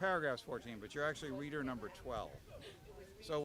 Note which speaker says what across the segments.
Speaker 1: paragraph's 14, but you're actually reader number 12. So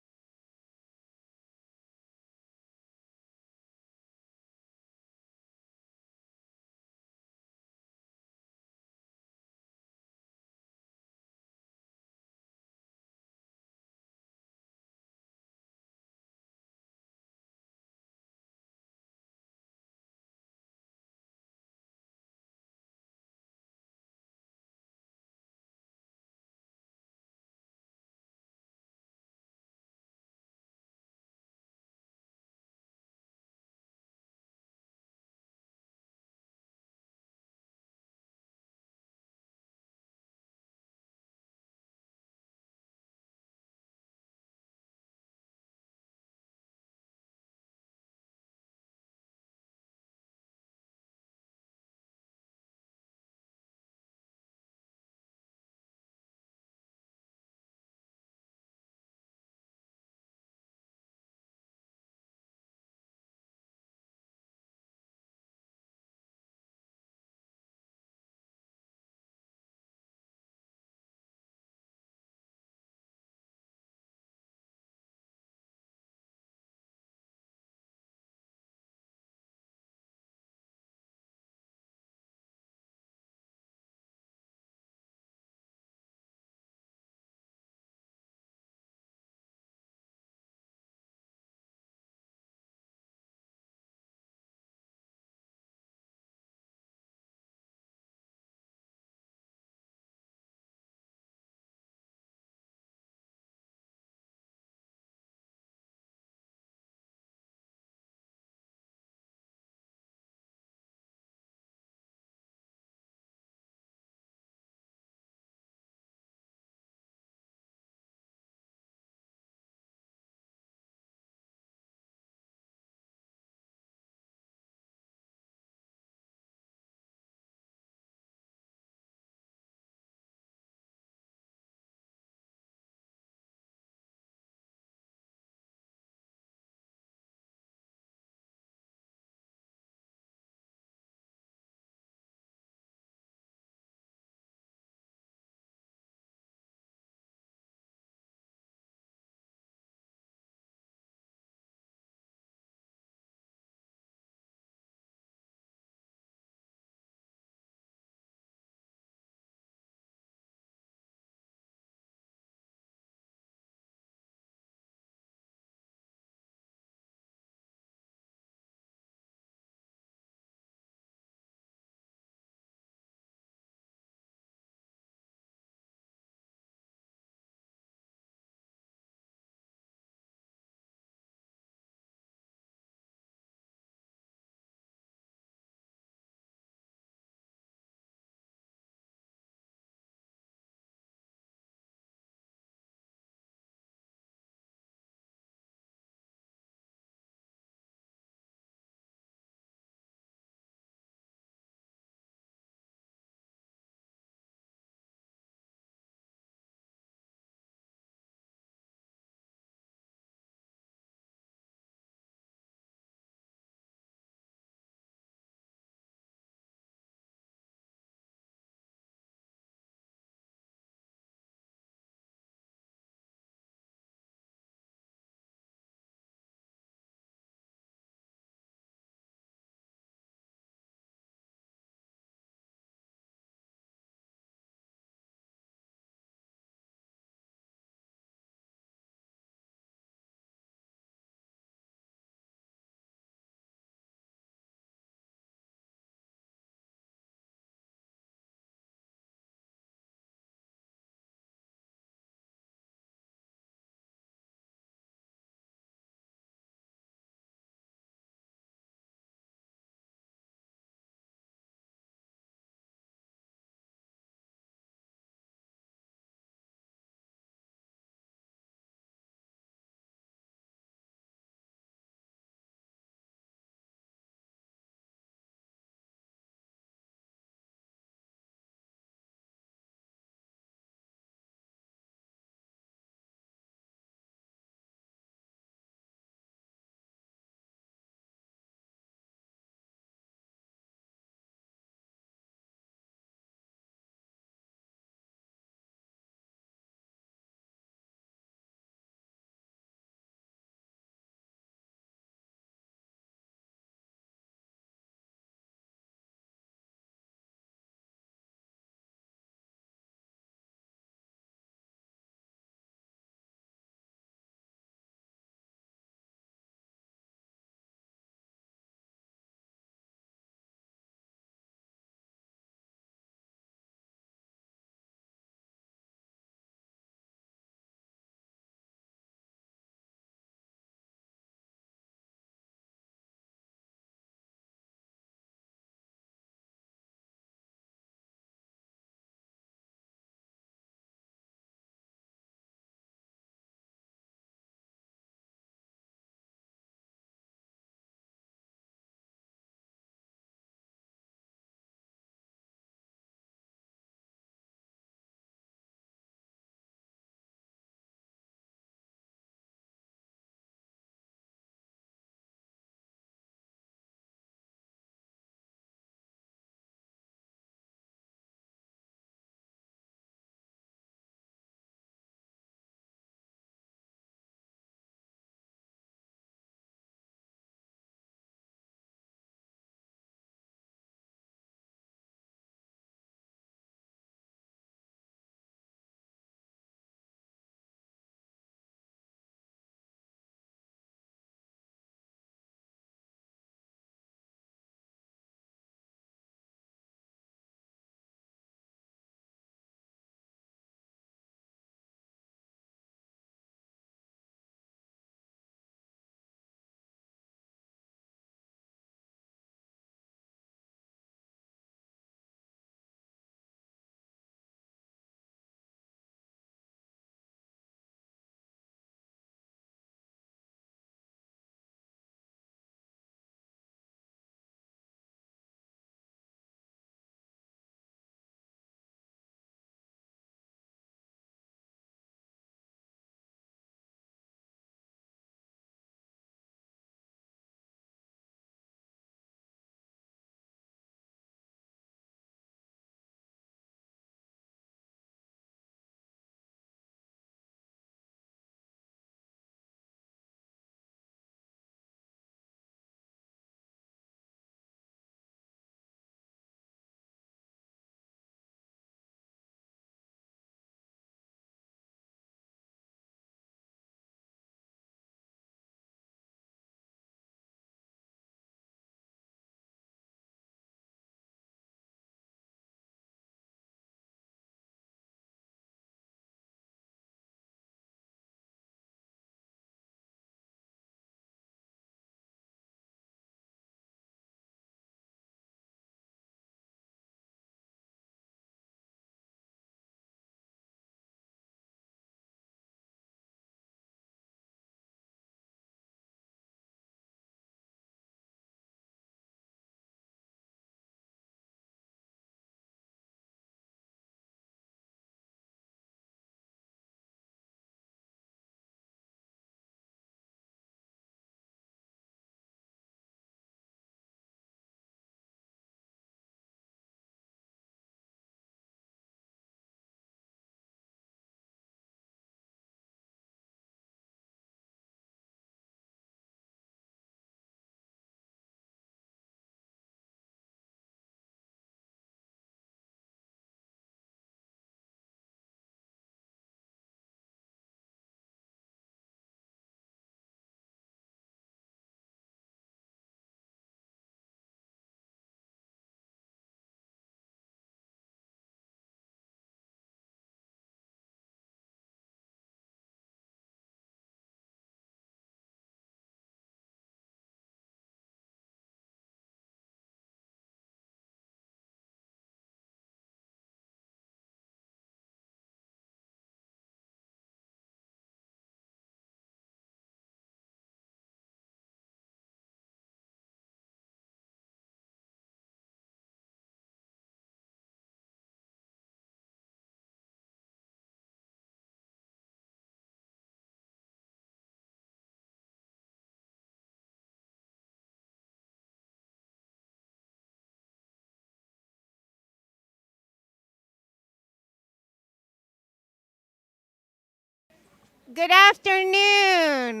Speaker 2: Good afternoon.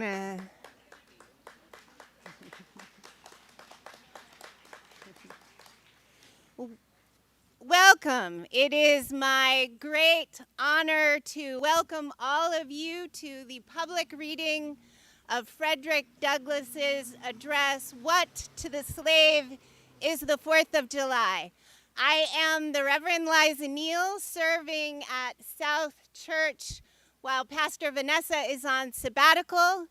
Speaker 2: Welcome. It is my great honor to welcome all of you to the public reading of Frederick Douglass's address, What to the Slave is the 4th of July. I am the Reverend Liza Neal, serving at South Church while Pastor Vanessa is on sabbatical.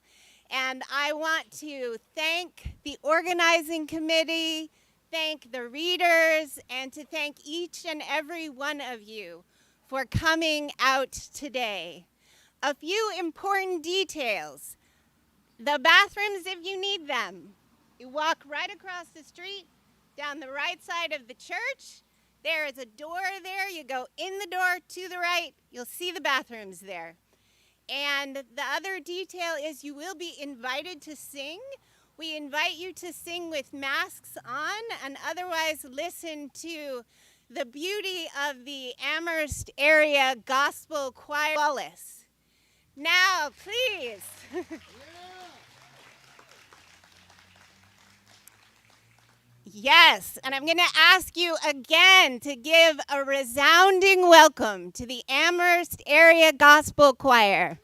Speaker 2: And I want to thank the organizing committee, thank the readers, and to thank each and every one of you for coming out today. A few important details. The bathrooms, if you need them. You walk right across the street, down the right side of the church. There is a door there. You go in the door to the right. You'll see the bathrooms there. And the other detail is you will be invited to sing. We invite you to sing with masks on and otherwise listen to the beauty of the Amherst area gospel choir. Wallace. Now, please. Yes, and I'm going to ask you again to give a resounding welcome to the Amherst area gospel choir.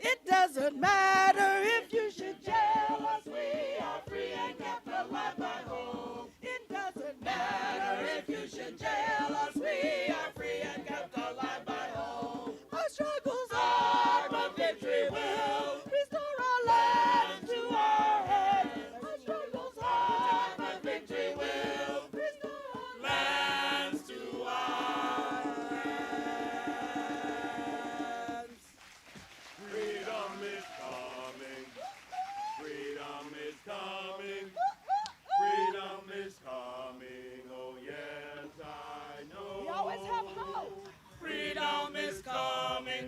Speaker 3: It doesn't matter if you should jail us, we are free and kept alive by hope. It doesn't matter if you should jail us, we are free and kept alive by hope. Our struggles are, but victory will restore our land to our hands. Our struggles are, but victory will restore our lands to our hands. Freedom is coming. Freedom is coming. Freedom is coming. Oh yes, I know. We always have hope. Freedom is coming.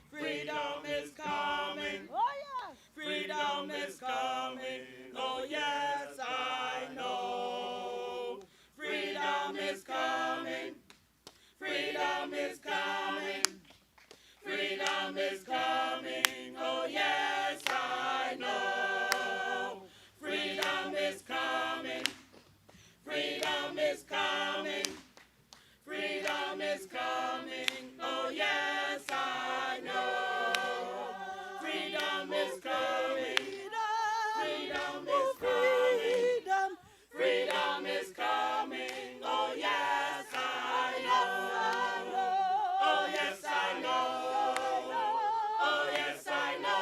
Speaker 3: Freedom is coming. Oh yeah. Freedom is coming. Oh yes, I know. Freedom is coming. Freedom is coming. Freedom is coming, oh yes, I know. Freedom is coming, freedom is coming, freedom is coming, oh yes, I know. Freedom is coming, freedom is coming, freedom is coming, oh yes, I know. Oh yes, I know. Oh yes, I know.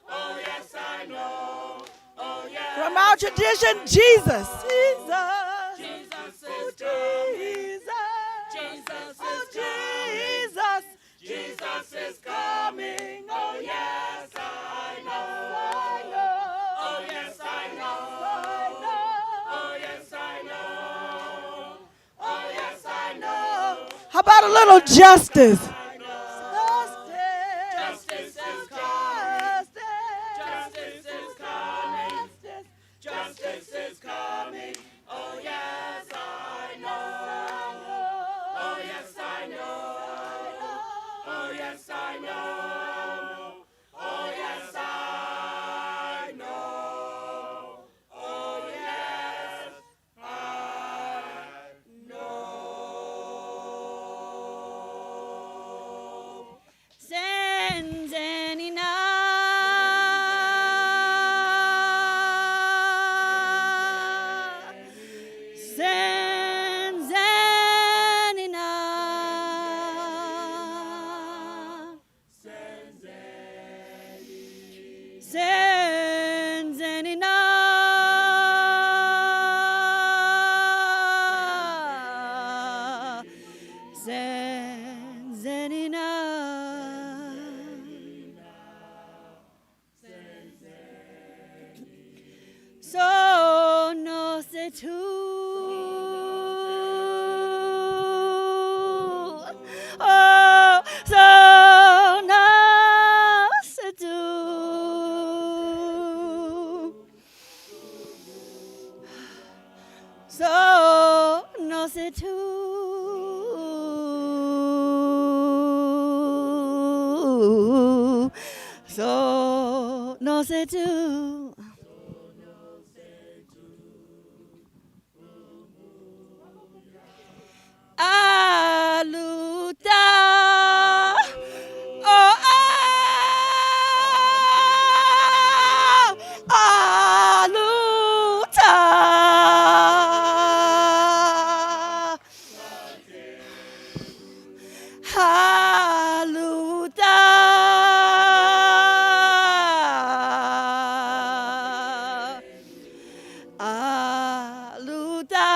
Speaker 3: Oh yes, I know. Oh yes. From our tradition, Jesus. Jesus. Jesus is coming. Jesus is coming. Jesus is coming. Oh yes, I know. Oh yes, I know. Oh yes, I know. Oh yes, I know. How about a little justice? Justice is coming. Justice is coming. Justice is coming. Oh yes, I know. Oh yes, I know. Oh yes, I know. Oh yes, I know. Oh yes, I know.
Speaker 4: Sends any sé tú. Oh, so no sé tú. So no sé tú. So no sé tú. Aluta. Oh, aluta. Aluta. Aluta.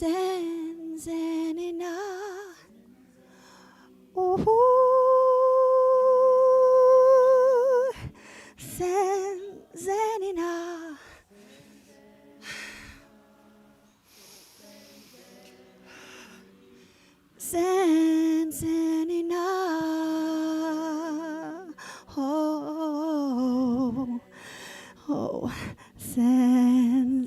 Speaker 4: Senzenina. Senzenina. Senzenina. Oh, oh, Senzenina.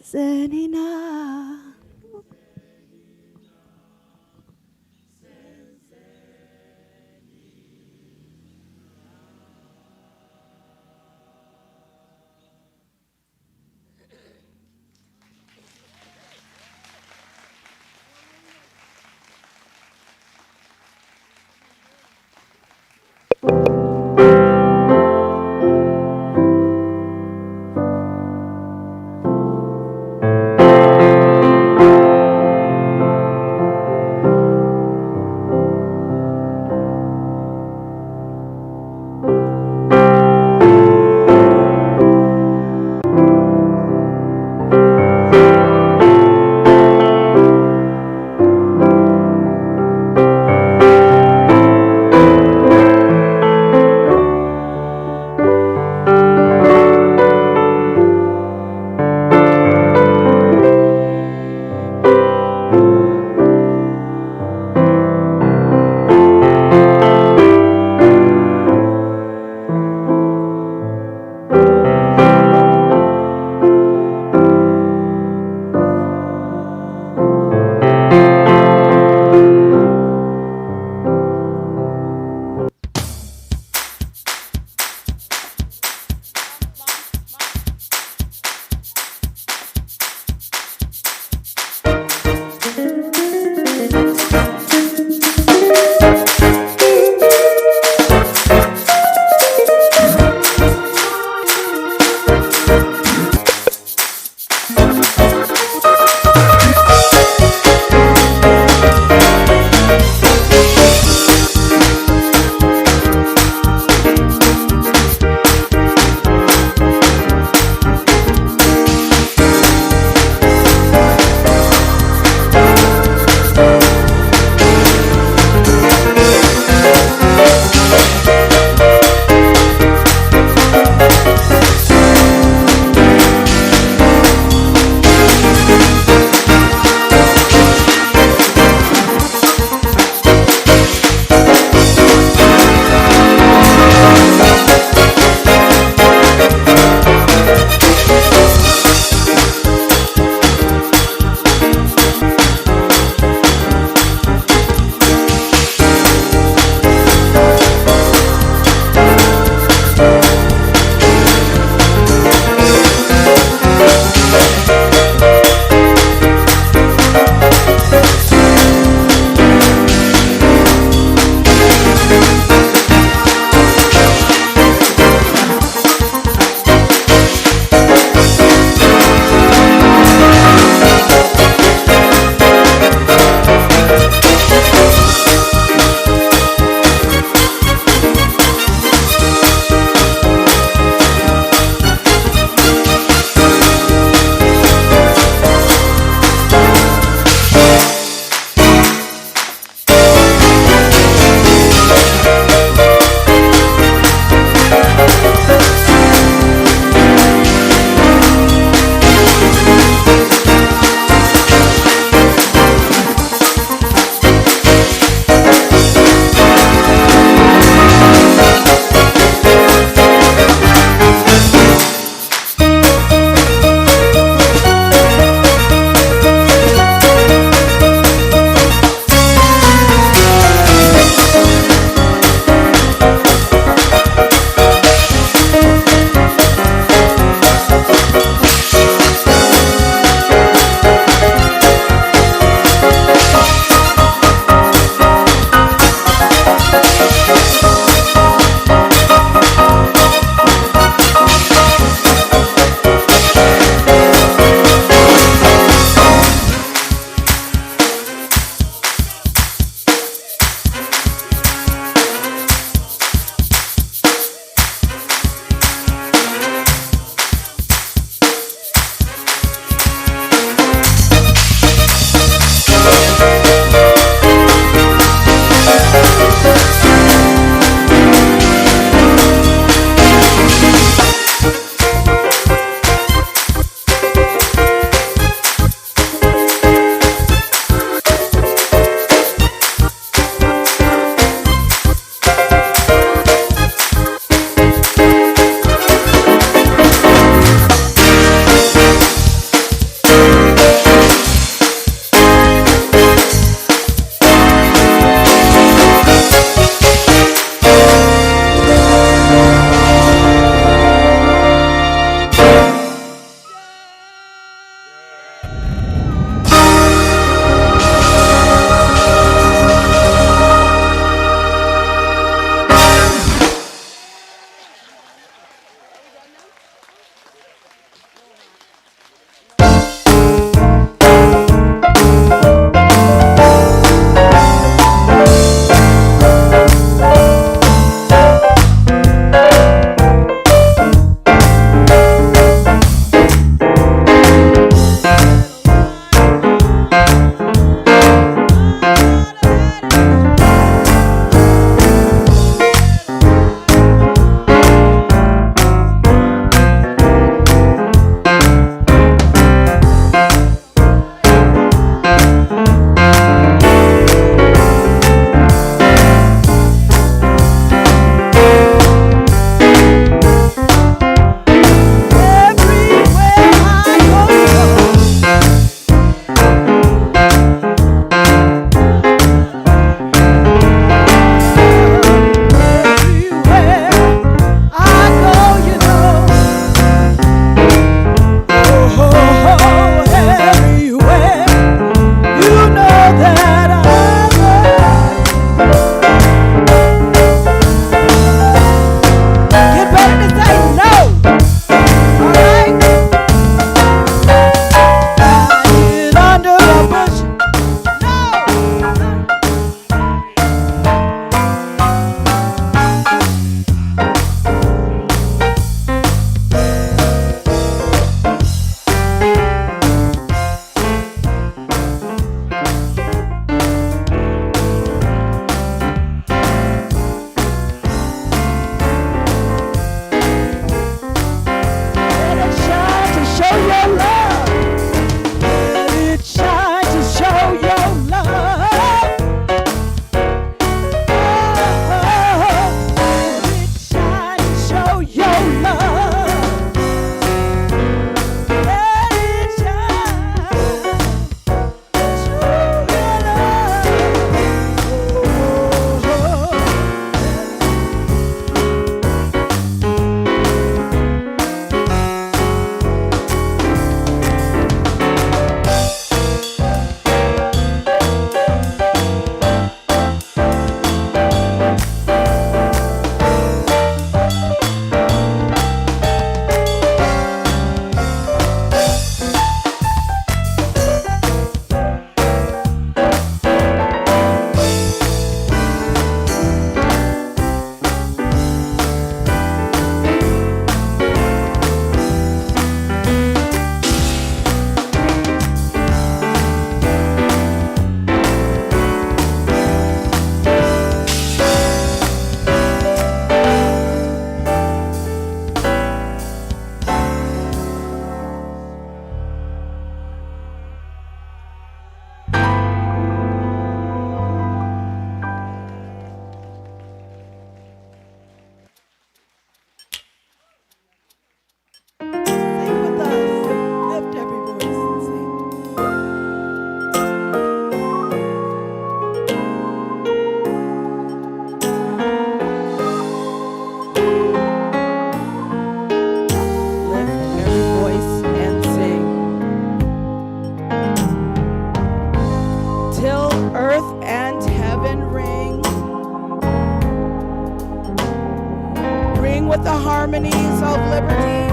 Speaker 3: Sing with the harmonies of liberty.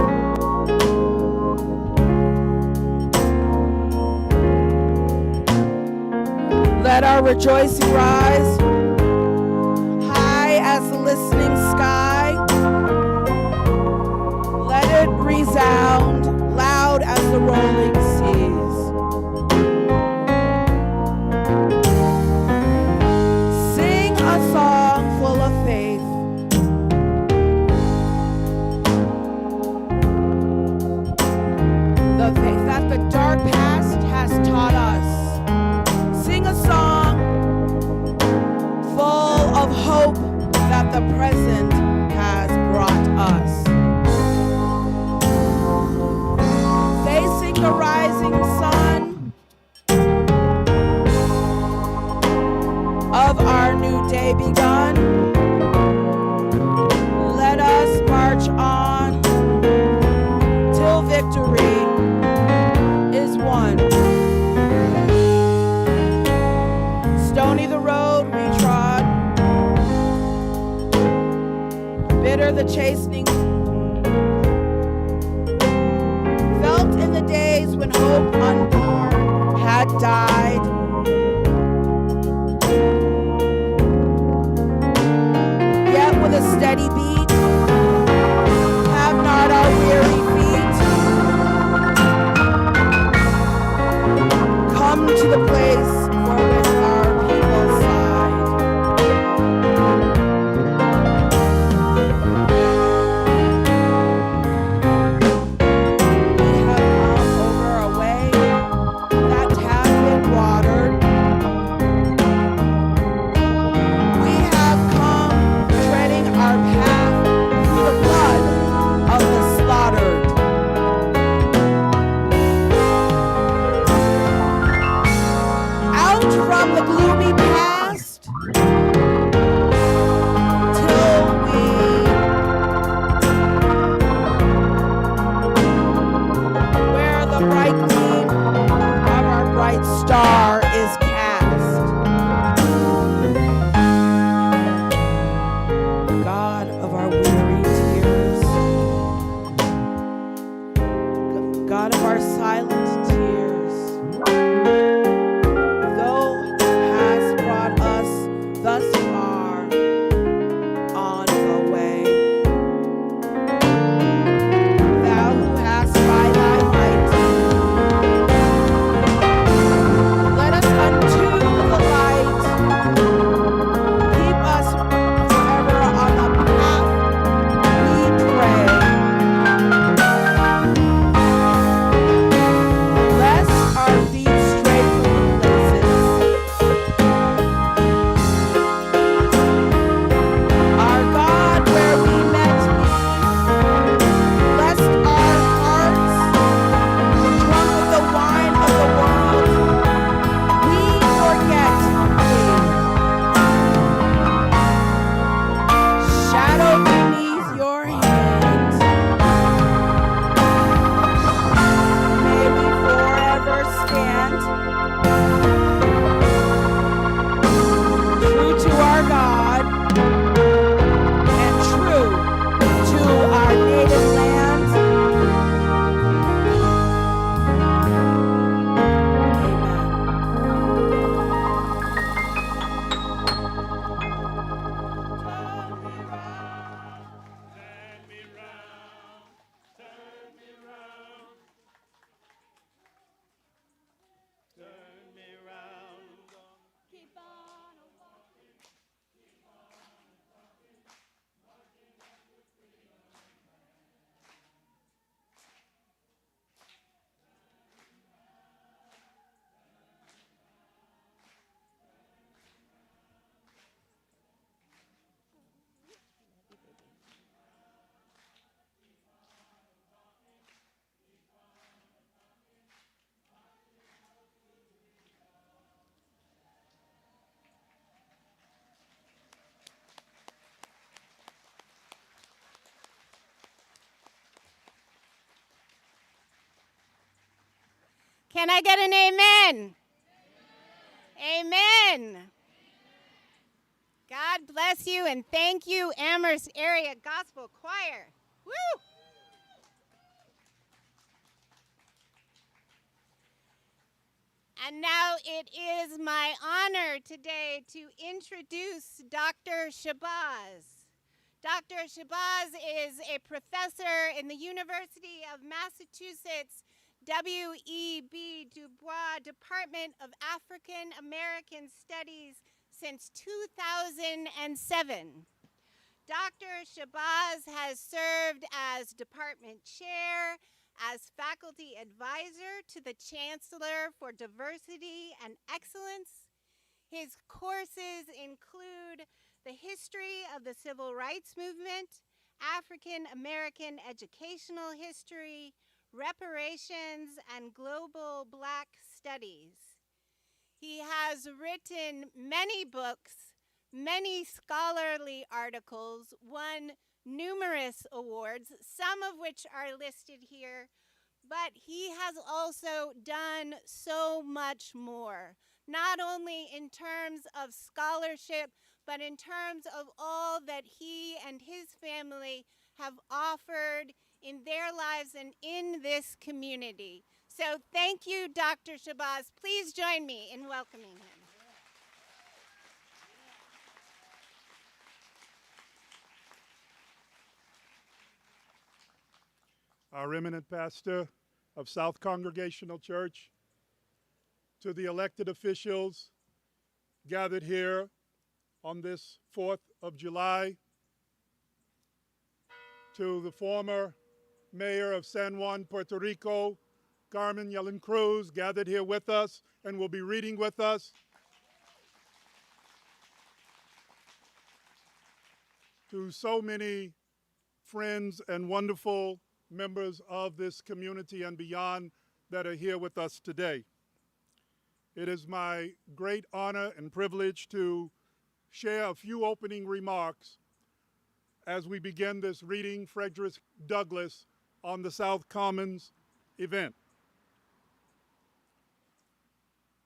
Speaker 3: Let our rejoicing rise high as the listening sky. Let it resound loud as the rolling seas. Sing a song full of faith. The faith that the dark past has taught us. Sing a song full of hope that the present has brought us. Facing the rising sun of our new day begun, let us march on till victory is won. Stony the road we trod, bitter the chastening, felt in the days when hope unborn had died. Yet with a steady beat, have not our weary feet come to the place for which our people sighed. We have come over a way that has been watered. We have come treading our path through the blood of the slaughtered. Out from the gloomy past till where the bright gleam of our bright star is cast. God of our weary tears, God of our silent tears, thou hast brought us thus far on the way. Thou who hast by thy might led us unto the light, keep us forever on the path we pray. Lest our feet stray from the places our God where we met thee, lest our hearts, drunk with the wine of the world, we forget thee. Shadow beneath your hands, may we forever stand, true to our God and true to our native land.
Speaker 2: Can I get an amen? Amen. God bless you, and thank you, Amherst Area Gospel Choir. Woo! And now it is my honor today to introduce Dr. Shabazz. Dr. Shabazz is a professor in the University of Massachusetts W.E.B. Du Bois Department of African American Studies since 2007. Dr. Shabazz has served as department chair, as faculty advisor to the Chancellor for Diversity and Excellence. His courses include the history of the Civil Rights Movement, African American educational history, reparations, and global Black studies. He has written many books, many scholarly articles, won numerous awards, some of which are listed here, but he has also done so much more, not only in terms of scholarship, but in terms of all that he and his family have offered in their lives and in this community. So thank you, Dr. Shabazz. Please join me in welcoming him.
Speaker 5: Our eminent pastor of South Congregational Church, to the elected officials gathered here on this 4th of July, to the former mayor of San Juan, Puerto Rico, Carmen Yellen Cruz, gathered here with us and will be reading with us, to so many friends and wonderful members of this community and beyond that are here with us today. It is my great honor and privilege to share a few opening remarks as we begin this Reading Frederick Douglass on the South Commons event.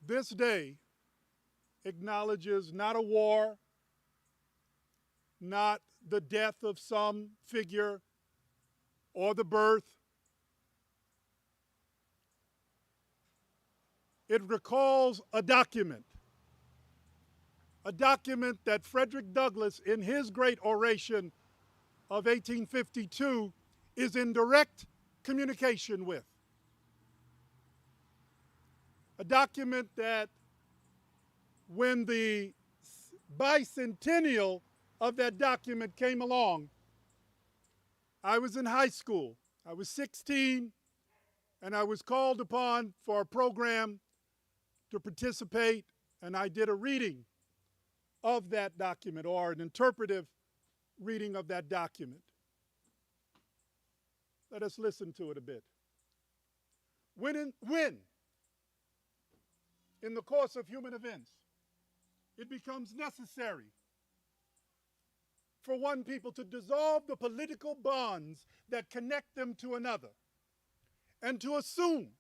Speaker 5: This day acknowledges not a war, not the death of some figure, or the birth. It recalls a document that Frederick Douglass, in his great oration of 1852, is in direct communication with. A document that, when the bicentennial of that document came along, I was in high school. I was 16, and I was called upon for a program to participate, and I did a reading of that document, or an interpretive reading of that document. Let us listen to it a bit. When in the course of human events, it becomes necessary for one people to dissolve the political bonds that connect them to another, and to assume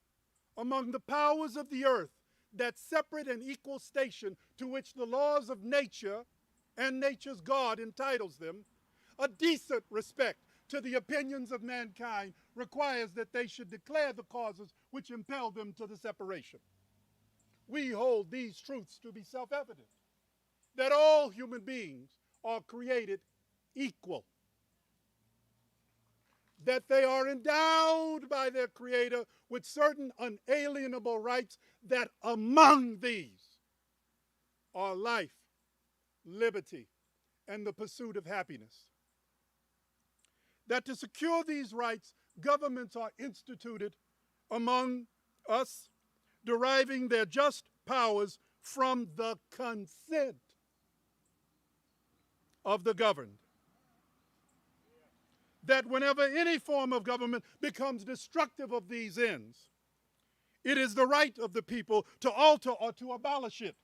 Speaker 5: among the powers of the earth that separate and equal station to which the laws of nature and nature's God entitles them, a decent respect to the opinions of mankind requires that they should declare the causes which impel them to the separation. We hold these truths to be self-evident, that all human beings are created equal, that they are endowed by their Creator with certain unalienable rights, that among these are life, liberty, and the pursuit of happiness. That to secure these rights, governments are instituted among us, deriving their just powers from the consent of the governed. That whenever any form of government becomes destructive of these ends, it is the right of the people to alter or to abolish it,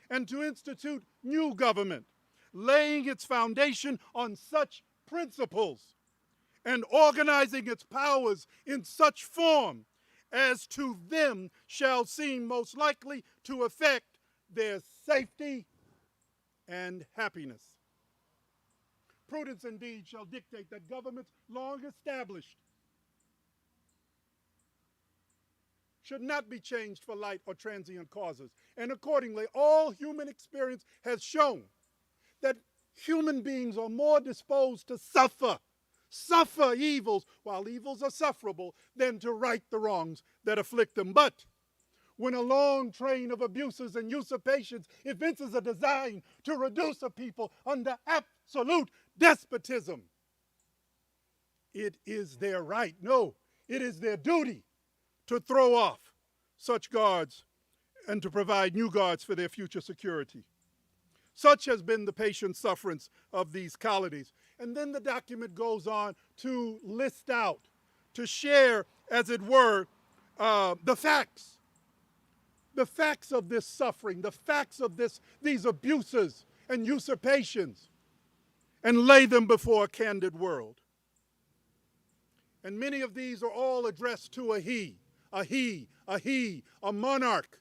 Speaker 5: and to institute new government, laying its foundation on such principles and organizing its powers in such form as to them shall seem most likely to affect their safety and happiness. Prudence indeed shall dictate that governments long established should not be changed for light or transient causes. And accordingly, all human experience has shown that human beings are more disposed to suffer evils, while evils are sufferable, than to right the wrongs that afflict them. But when a long train of abuses and usurpations evinces a design to reduce a people under absolute despotism, it is their right, no, it is their duty to throw off such guards and to provide new guards for their future security. Such has been the patient sufferance of these colonies. And then the document goes on to list out, to share, as it were, the facts of this suffering, the facts of these abuses and usurpations, and lay them before a candid world. And many of these are all addressed to a monarch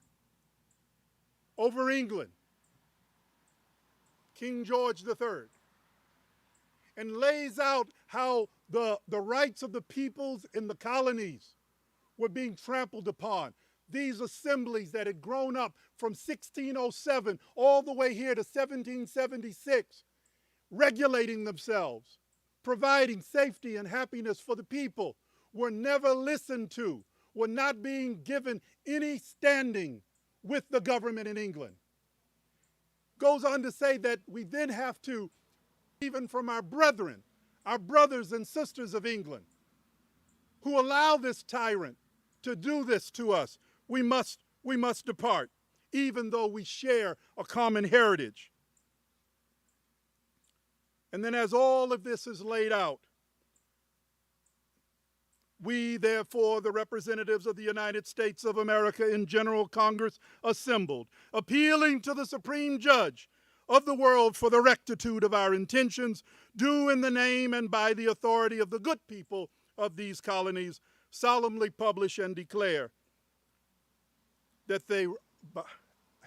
Speaker 5: over England, King George III, and lays out how the rights of the peoples in the colonies were being trampled upon. These assemblies that had grown up from 1607 all the way here to 1776, regulating themselves, providing safety and happiness for the people, were never listened to, were not being given any standing with the government in England. Goes on to say that we then have to, even from our brethren, our brothers and sisters of England, who allow this tyrant to do this to us, we must depart, even though we share a common heritage. And then as all of this is laid out, we, therefore, the representatives of the United States of America in General Congress, assembled, appealing to the Supreme Judge of the world for the rectitude of our intentions, do in the name and by the authority of the good people of these colonies, solemnly publish and declare that they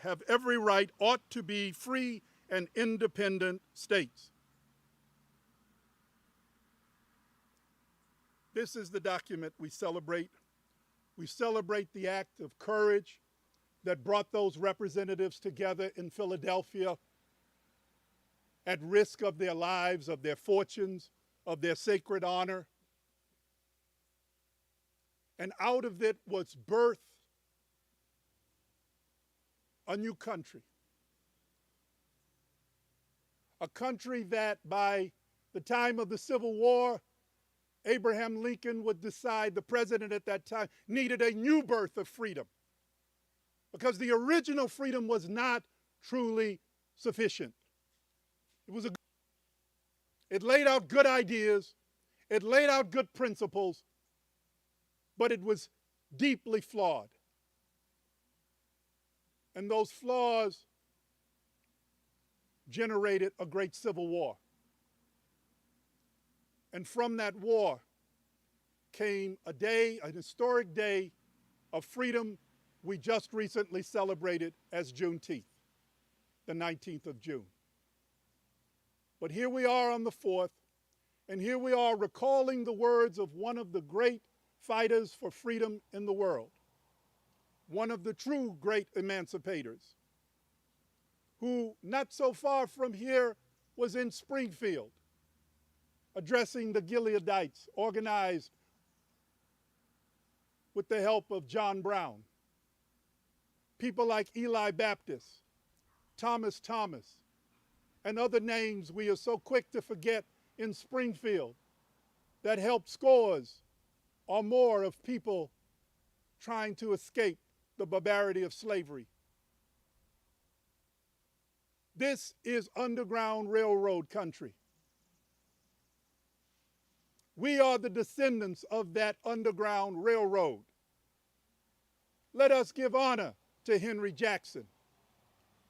Speaker 5: have every right, ought to be free and independent states. This is the document we celebrate. We celebrate the act of courage that brought those representatives together in Philadelphia at risk of their lives, of their fortunes, of their sacred honor. And out of it was birthed a new country. A country that by the time of the Civil War, Abraham Lincoln would decide, the president at that time, needed a new birth of freedom, because the original freedom was not truly sufficient. It laid out good ideas, it laid out good principles, but it was deeply flawed. And those flaws generated a great civil war. And from that war came a day, an historic day of freedom we just recently celebrated as Juneteenth, the 19th of June. But here we are on the 4th, and here we are recalling the words of one of the great fighters for freedom in the world, one of the true great emancipators, who not so far from here was in Springfield, addressing the Gileadites, organized with the help of John Brown. People like Eli Baptist, Thomas, and other names we are so quick to forget in Springfield that helped scores or more of people trying to escape the barbarity of slavery. This is Underground Railroad country. We are the descendants of that Underground Railroad. Let us give honor to Henry Jackson,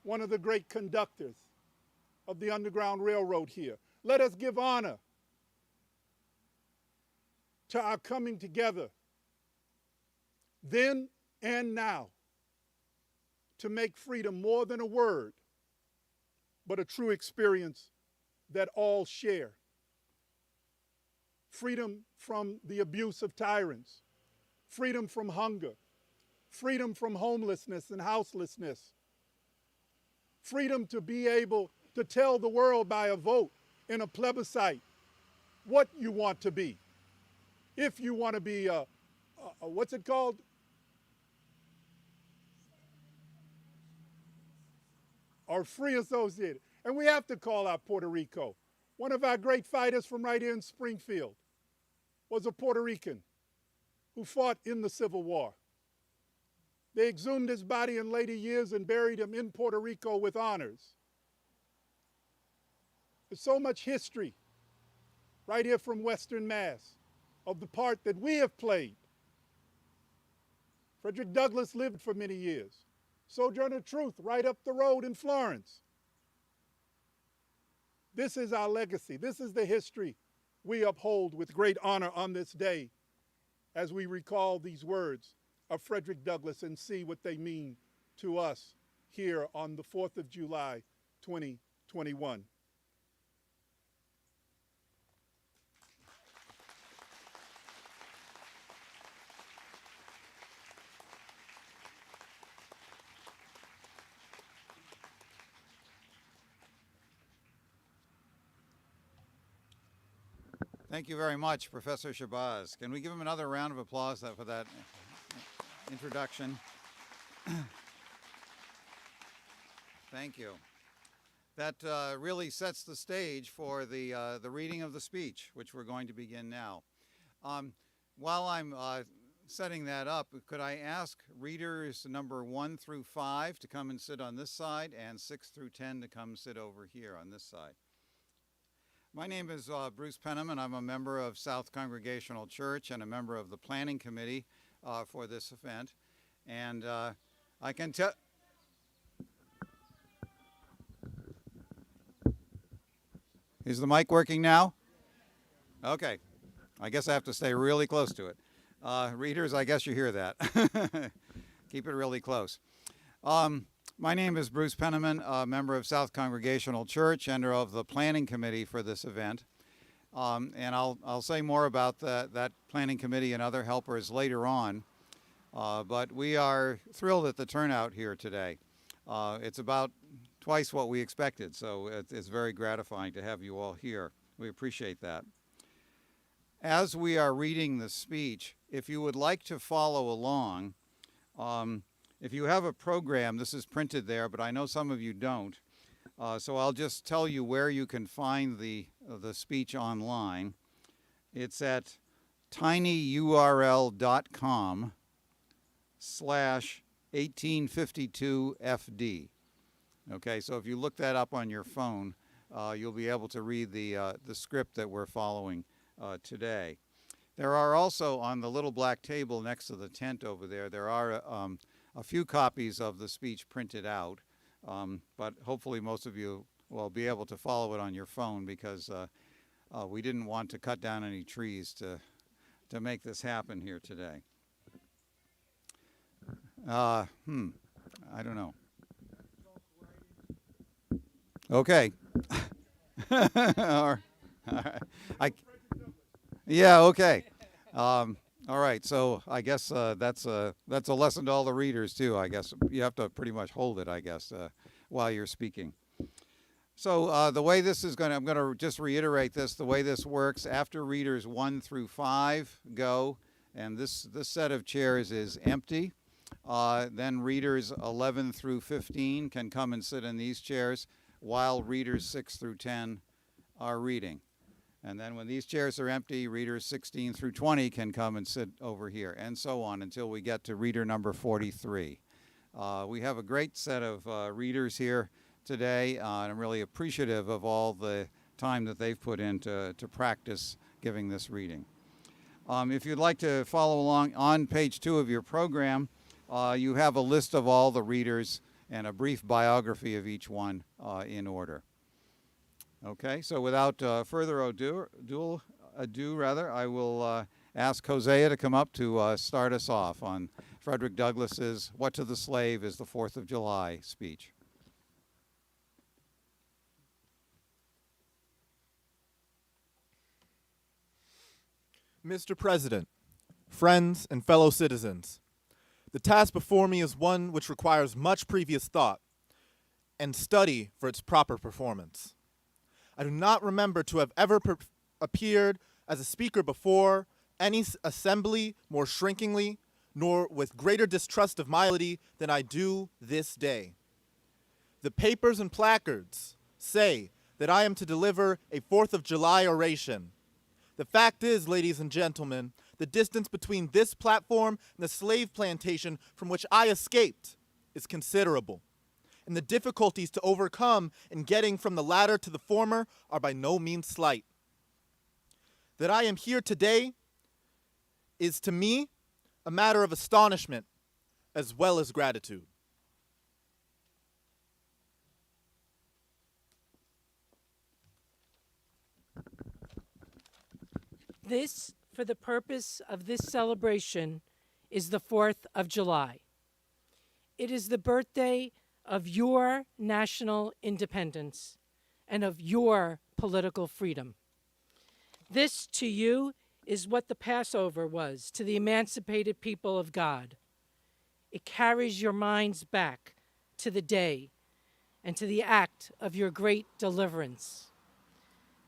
Speaker 5: one of the great conductors of the Underground Railroad here. Let us give honor to our coming together then and now to make freedom more than a word, but a true experience that all share. Freedom from the abuse of tyrants, freedom from hunger, freedom from homelessness and houselessness, freedom to be able to tell the world by a vote in a plebiscite what you want to be. If you want to be what's it called? Or free associated. And we have to call out Puerto Rico. One of our great fighters from right here in Springfield was a Puerto Rican who fought in the Civil War. They exhumed his body in later years and buried him in Puerto Rico with honors. There's so much history right here from Western Mass of the part that we have played. Frederick Douglass lived for many years. Sojourner Truth right up the road in Florence. This is our legacy. This is the history we uphold with great honor on this day as we recall these words of Frederick Douglass and see what they mean to us here on the 4th of July, 2021.
Speaker 1: Thank you very much, Professor Shabazz. Can we give him another round of applause for that introduction? Thank you. That really sets the stage for the reading of the speech, which we're going to begin now. While I'm setting that up, could I ask readers number 1 through 5 to come and sit on this side, and 6 through 10 to come sit over here on this side? My name is Bruce Penniman. I'm a member of South Congregational Church and a member of the planning committee for this event. And I can tell... Is the mic working now? Okay. I guess I have to stay really close to it. Readers, I guess you hear that. Keep it really close. My name is Bruce Penniman, a member of South Congregational Church and of the planning committee for this event. And I'll say more about that planning committee and other helpers later on. But we are thrilled at the turnout here today. It's about twice what we expected, so it's very gratifying to have you all here. We appreciate that. As we are reading the speech, if you would like to follow along, if you have a program, this is printed there, but I know some of you don't. So I'll just tell you where you can find the speech online. It's at tinyurl.com/1852FD. Okay, so if you look that up on your phone, you'll be able to read the script that we're following today. There are also on the little black table next to the tent over there, there are a few copies of the speech printed out, but hopefully most of you will be able to follow it on your phone because we didn't want to cut down any trees to make this happen here today. I don't know. Okay. All right. Yeah, okay. All right, so I guess that's a lesson to all the readers too. I guess you have to pretty much hold it, I guess, while you're speaking. So the way this is I'm going to just reiterate this. The way this works: after readers 1 through 5 go, and this set of chairs is empty, then readers 11 through 15 can come and sit in these chairs, while readers 6 through 10 are reading. And then when these chairs are empty, readers 16 through 20 can come and sit over here, and so on until we get to reader number 43. We have a great set of readers here today, and I'm really appreciative of all the time that they've put in to practice giving this reading. If you'd like to follow along on page 2 of your program, you have a list of all the readers and a brief biography of each one in order. Okay, so without further ado, I will ask Hosea to come up to start us off on Frederick Douglass's "What to the Slave is the 4th of July" speech.
Speaker 6: Mr. President, friends, and fellow citizens, the task before me is one which requires much previous thought and study for its proper performance. I do not remember to have ever appeared as a speaker before any assembly more shrinkingly, nor with greater distrust of my ability than I do this day. The papers and placards say that I am to deliver a 4th of July oration. The fact is, ladies and gentlemen, the distance between this platform and the slave plantation from which I escaped is considerable, and the difficulties to overcome in getting from the latter to the former are by no means slight. That I am here today is to me a matter of astonishment as well as gratitude.
Speaker 7: This, for the purpose of this celebration, is the 4th of July. It is the birthday of your national independence and of your political freedom. This, to you, is what the Passover was to the emancipated people of God. It carries your minds back to the day and to the act of your great deliverance.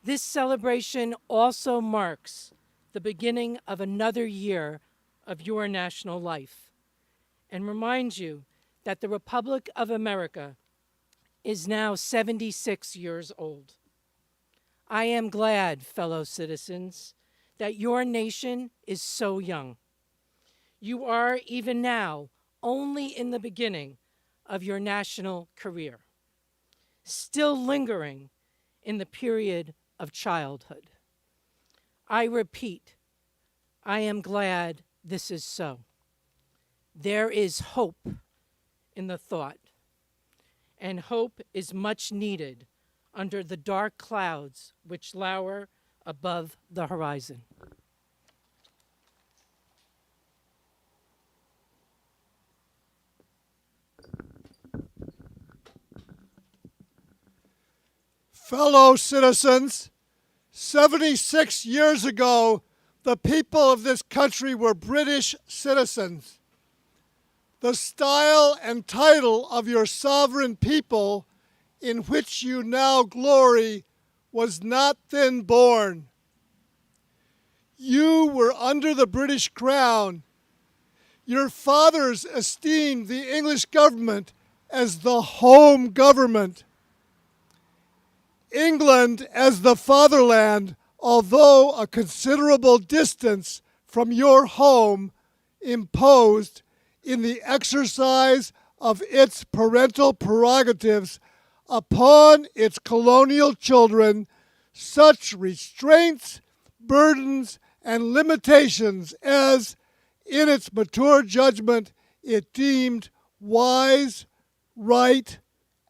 Speaker 7: This celebration also marks the beginning of another year of your national life and reminds you that the Republic of America is now 76 years old. I am glad, fellow citizens, that your nation is so young. You are, even now, only in the beginning of your national career, still lingering in the period of childhood. I repeat, I am glad this is so. There is hope in the thought, and hope is much needed under the dark clouds which lower above the horizon.
Speaker 5: Fellow citizens, 76 years ago, the people of this country were British citizens. The style and title of your sovereign people, in which you now glory, was not then born. You were under the British crown. Your fathers esteemed the English government as the home government. England as the fatherland, although a considerable distance from your home, imposed in the exercise of its parental prerogatives upon its colonial children such restraints, burdens, and limitations as, in its mature judgment, it deemed wise, right,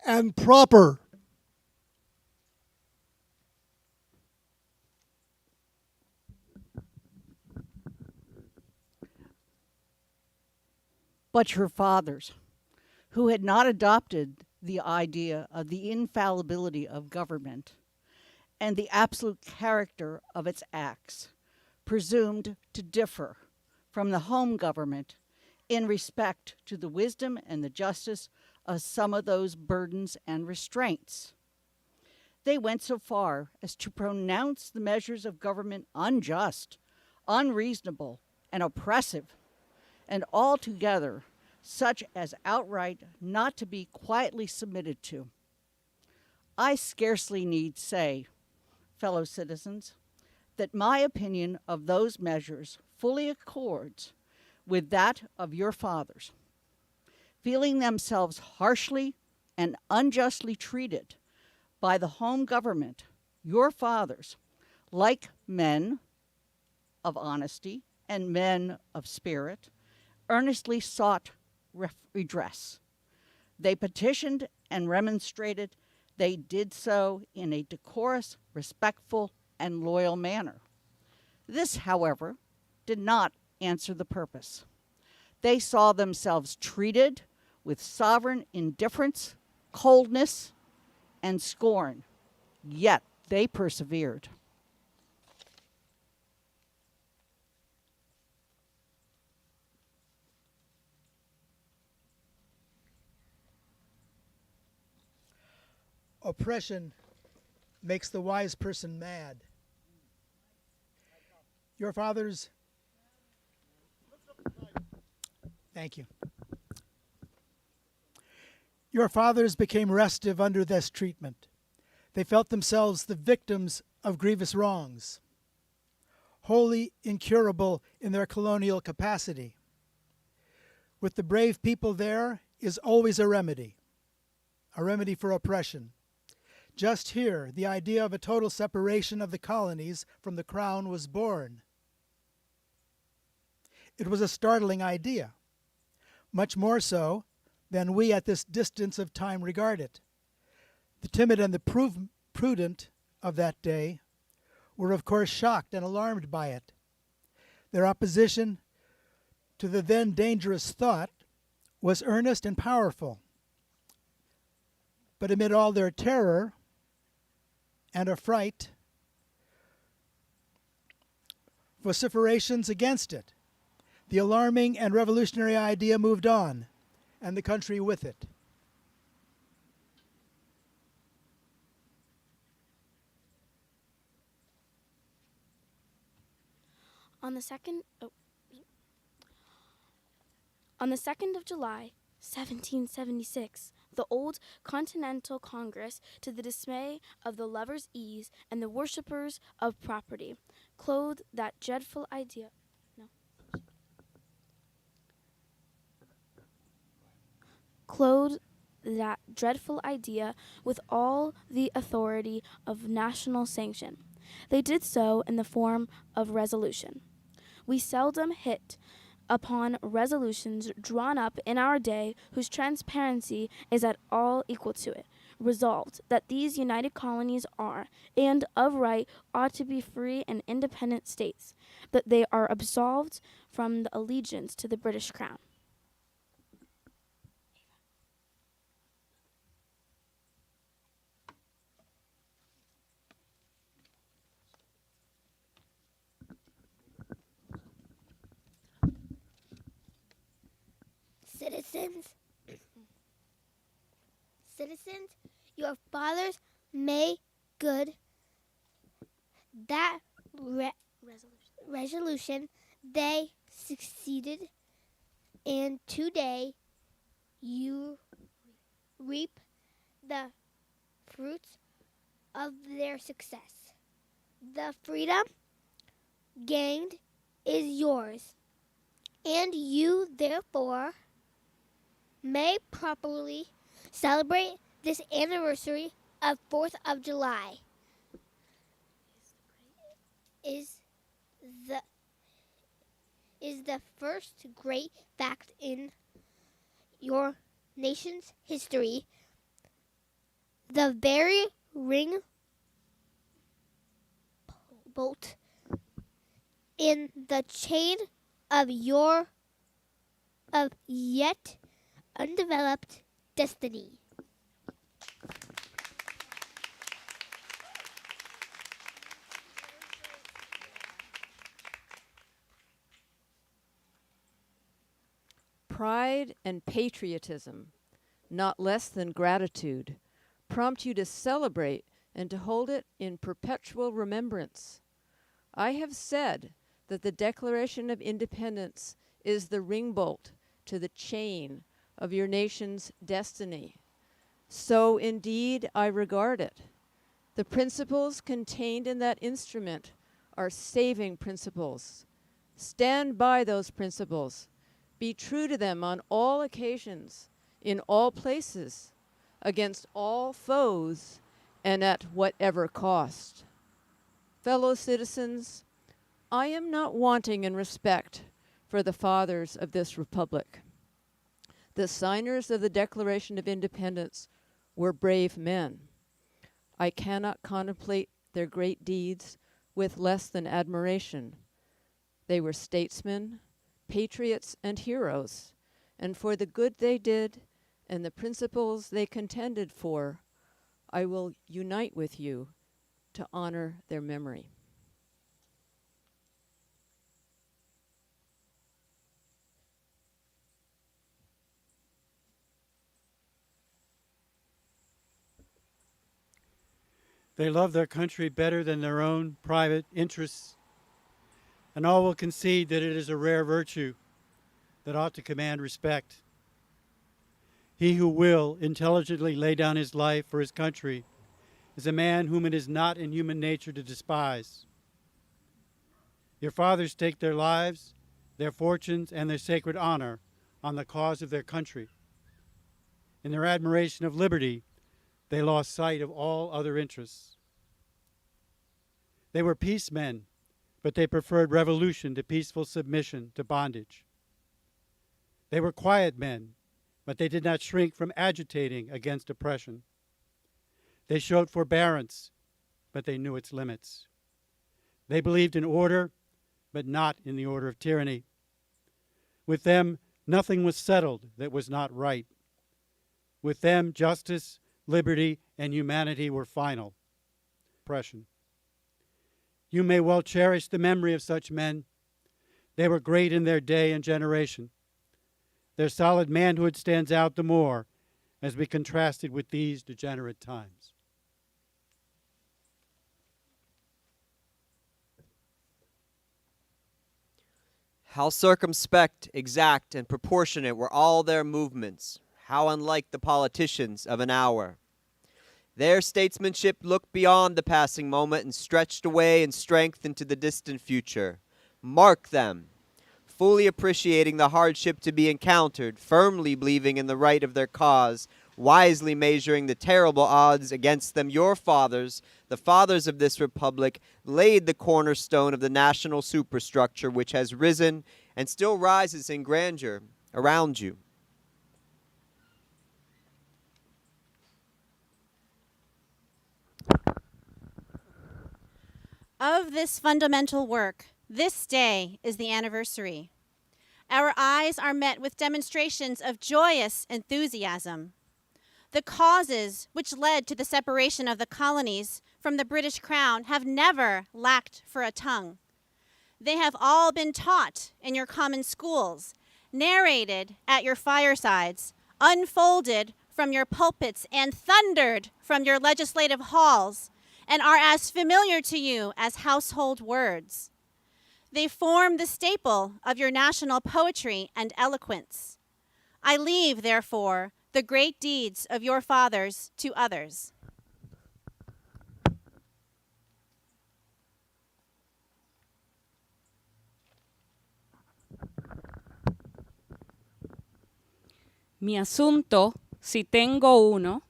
Speaker 5: and proper.
Speaker 3: But your fathers, who had not adopted the idea of the infallibility of government and the absolute character of its acts, presumed to differ from the home government in respect to the wisdom and the justice of some of those burdens and restraints. They went so far as to pronounce the measures of government unjust, unreasonable, and oppressive, and altogether such as outright not to be quietly submitted to. I scarcely need say, fellow citizens, that my opinion of those measures fully accords with that of your fathers. Feeling themselves harshly and unjustly treated by the home government, your fathers, like men of honesty and men of spirit, earnestly sought redress. They petitioned and remonstrated. They did so in a decorous, respectful, and loyal manner. This, however, did not answer the purpose. They saw themselves treated with sovereign indifference, coldness, and scorn, yet they persevered.
Speaker 8: Oppression makes the wise person mad. Your fathers, thank you. Your fathers became restive under this treatment. They felt themselves the victims of grievous wrongs, wholly incurable in their colonial capacity. With the brave people there is always a remedy for oppression. Just here, the idea of a total separation of the colonies from the crown was born. It was a startling idea, much more so than we at this distance of time regard it. The timid and the prudent of that day were of course shocked and alarmed by it. Their opposition to the then dangerous thought was earnest and powerful. But amid all their terror and affright, vociferations against it, the alarming and revolutionary idea moved on, and the country with it.
Speaker 9: On the 2nd of July, 1776, the old Continental Congress, to the dismay of the lovers' ease and the worshippers of property, clothed that dreadful idea with all the authority of national sanction. They did so in the form of resolution. We seldom hit upon resolutions drawn up in our day whose transparency is at all equal to it. Resolved that these united colonies are, and of right ought to be free and independent states, that they are absolved from the allegiance to the British Crown.
Speaker 10: Citizens, your fathers made good that resolution. They succeeded, and today you reap the fruits of their success. The freedom gained is yours, and you therefore may properly celebrate this anniversary of 4th of July. Is the first great fact in your nation's history. The very ring bolt in the chain of yet undeveloped destiny.
Speaker 11: Pride and patriotism, not less than gratitude, prompt you to celebrate and to hold it in perpetual remembrance. I have said that the Declaration of Independence is the ring bolt to the chain of your nation's destiny. So indeed I regard it. The principles contained in that instrument are saving principles. Stand by those principles. Be true to them on all occasions, in all places, against all foes, and at whatever cost. Fellow citizens, I am not wanting in respect for the fathers of this republic. The signers of the Declaration of Independence were brave men. I cannot contemplate their great deeds with less than admiration. They were statesmen, patriots, and heroes, and for the good they did and the principles they contended for, I will unite with you to honor their memory.
Speaker 12: They love their country better than their own private interests, and all will concede that it is a rare virtue that ought to command respect. He who will intelligently lay down his life for his country is a man whom it is not in human nature to despise. Your fathers staked their lives, their fortunes, and their sacred honor on the cause of their country. In their admiration of liberty, they lost sight of all other interests. They were peacemen, but they preferred revolution to peaceful submission to bondage. They were quiet men, but they did not shrink from agitating against oppression. They showed forbearance, but they knew its limits. They believed in order, but not in the order of tyranny. With them, nothing was settled that was not right. With them, justice, liberty, and humanity were final. Oppression. You may well cherish the memory of such men. They were great in their day and generation. Their solid manhood stands out the more as we contrast it with these degenerate times.
Speaker 13: How circumspect, exact, and proportionate were all their movements, how unlike the politicians of an hour. Their statesmanship looked beyond the passing moment and stretched away in strength into the distant future. Mark them, fully appreciating the hardship to be encountered, firmly believing in the right of their cause, wisely measuring the terrible odds against them. Your fathers, the fathers of this republic, laid the cornerstone of the national superstructure which has risen and still rises in grandeur around you.
Speaker 2: Of this fundamental work, this day is the anniversary. Our eyes are met with demonstrations of joyous enthusiasm. The causes which led to the separation of the colonies from the British Crown have never lacked for a tongue. They have all been taught in your common schools, narrated at your firesides, unfolded from your pulpits, and thundered from your legislative halls, and are as familiar to you as household words. They form the staple of your national poetry and eloquence. I leave, therefore, the great deeds of your fathers to others.
Speaker 14: Mi asunto, si tengo uno,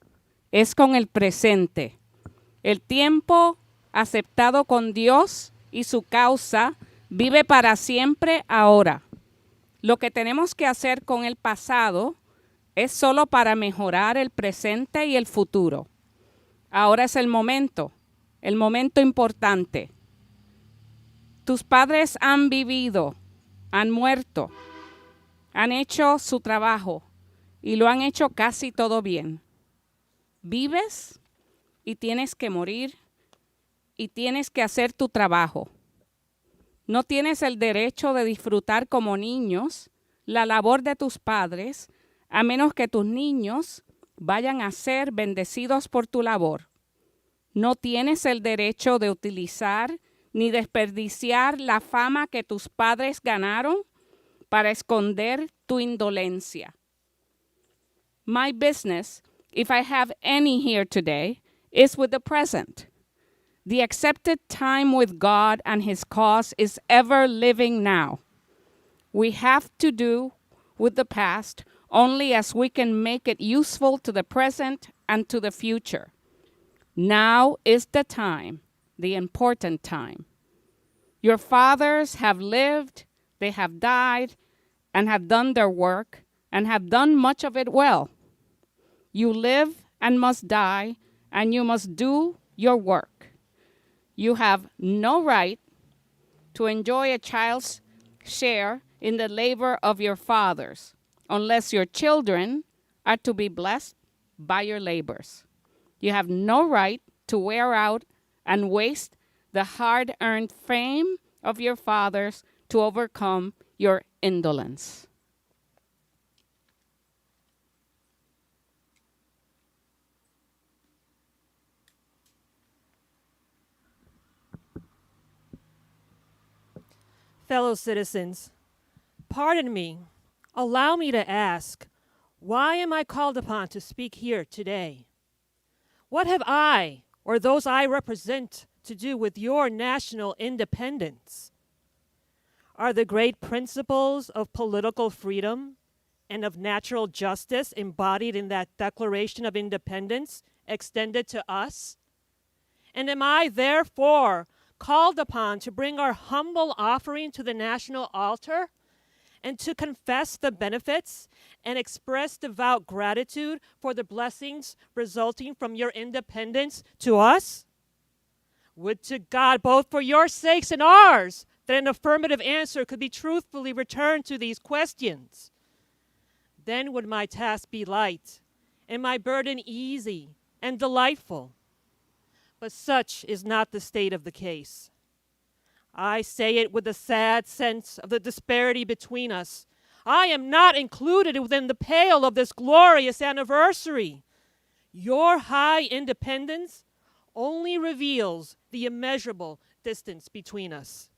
Speaker 14: es con el presente. El tiempo aceptado con Dios y su causa vive para siempre ahora. Lo que tenemos que hacer con el pasado es solo para mejorar el presente y el futuro. Ahora es el momento importante. Tus padres han vivido, han muerto, han hecho su trabajo y lo han hecho casi todo bien. Vives y tienes que morir y tienes que hacer tu trabajo. No tienes el derecho de disfrutar como niños la labor de tus padres, a menos que tus niños vayan a ser bendecidos por tu labor. No tienes el derecho de utilizar ni desperdiciar la fama que tus padres ganaron para esconder tu indolencia. My business, if I have any here today, is with the present. The accepted time with God and his cause is ever living now. We have to do with the past only as we can make it useful to the present and to the future. Now is the time, the important time. Your fathers have lived, they have died, and have done their work, and have done much of it well. You live and must die, and you must do your work. You have no right to enjoy a child's share in the labor of your fathers, unless your children are to be blessed by your labors. You have no right to wear out and waste the hard-earned fame of your fathers to overcome your indolence.
Speaker 15: Fellow citizens, pardon me. Allow me to ask, why am I called upon to speak here today? What have I, or those I represent, to do with your national independence? Are the great principles of political freedom and of natural justice embodied in that Declaration of Independence extended to us? And am I therefore called upon to bring our humble offering to the national altar and to confess the benefits and express devout gratitude for the blessings resulting from your independence to us? Would to God, both for your sakes and ours, that an affirmative answer could be truthfully returned to these questions. Then would my task be light and my burden easy and delightful. But such is not the state of the case. I say it with a sad sense of the disparity between us. I am not included within the pale of this glorious anniversary. Your high independence only reveals the immeasurable distance between us.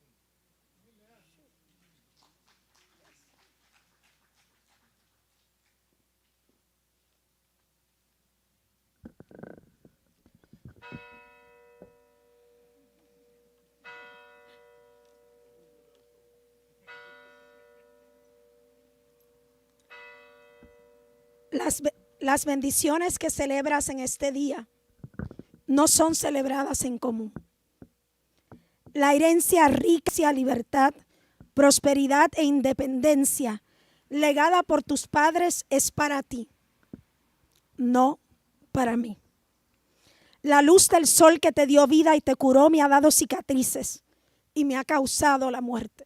Speaker 4: Las bendiciones que celebras en este día no son celebradas en común. La herencia rica, libertad, prosperidad e independencia legada por tus padres es para ti, no para mí. La luz del sol que te dio vida y te curó me ha dado cicatrices y me ha causado la muerte.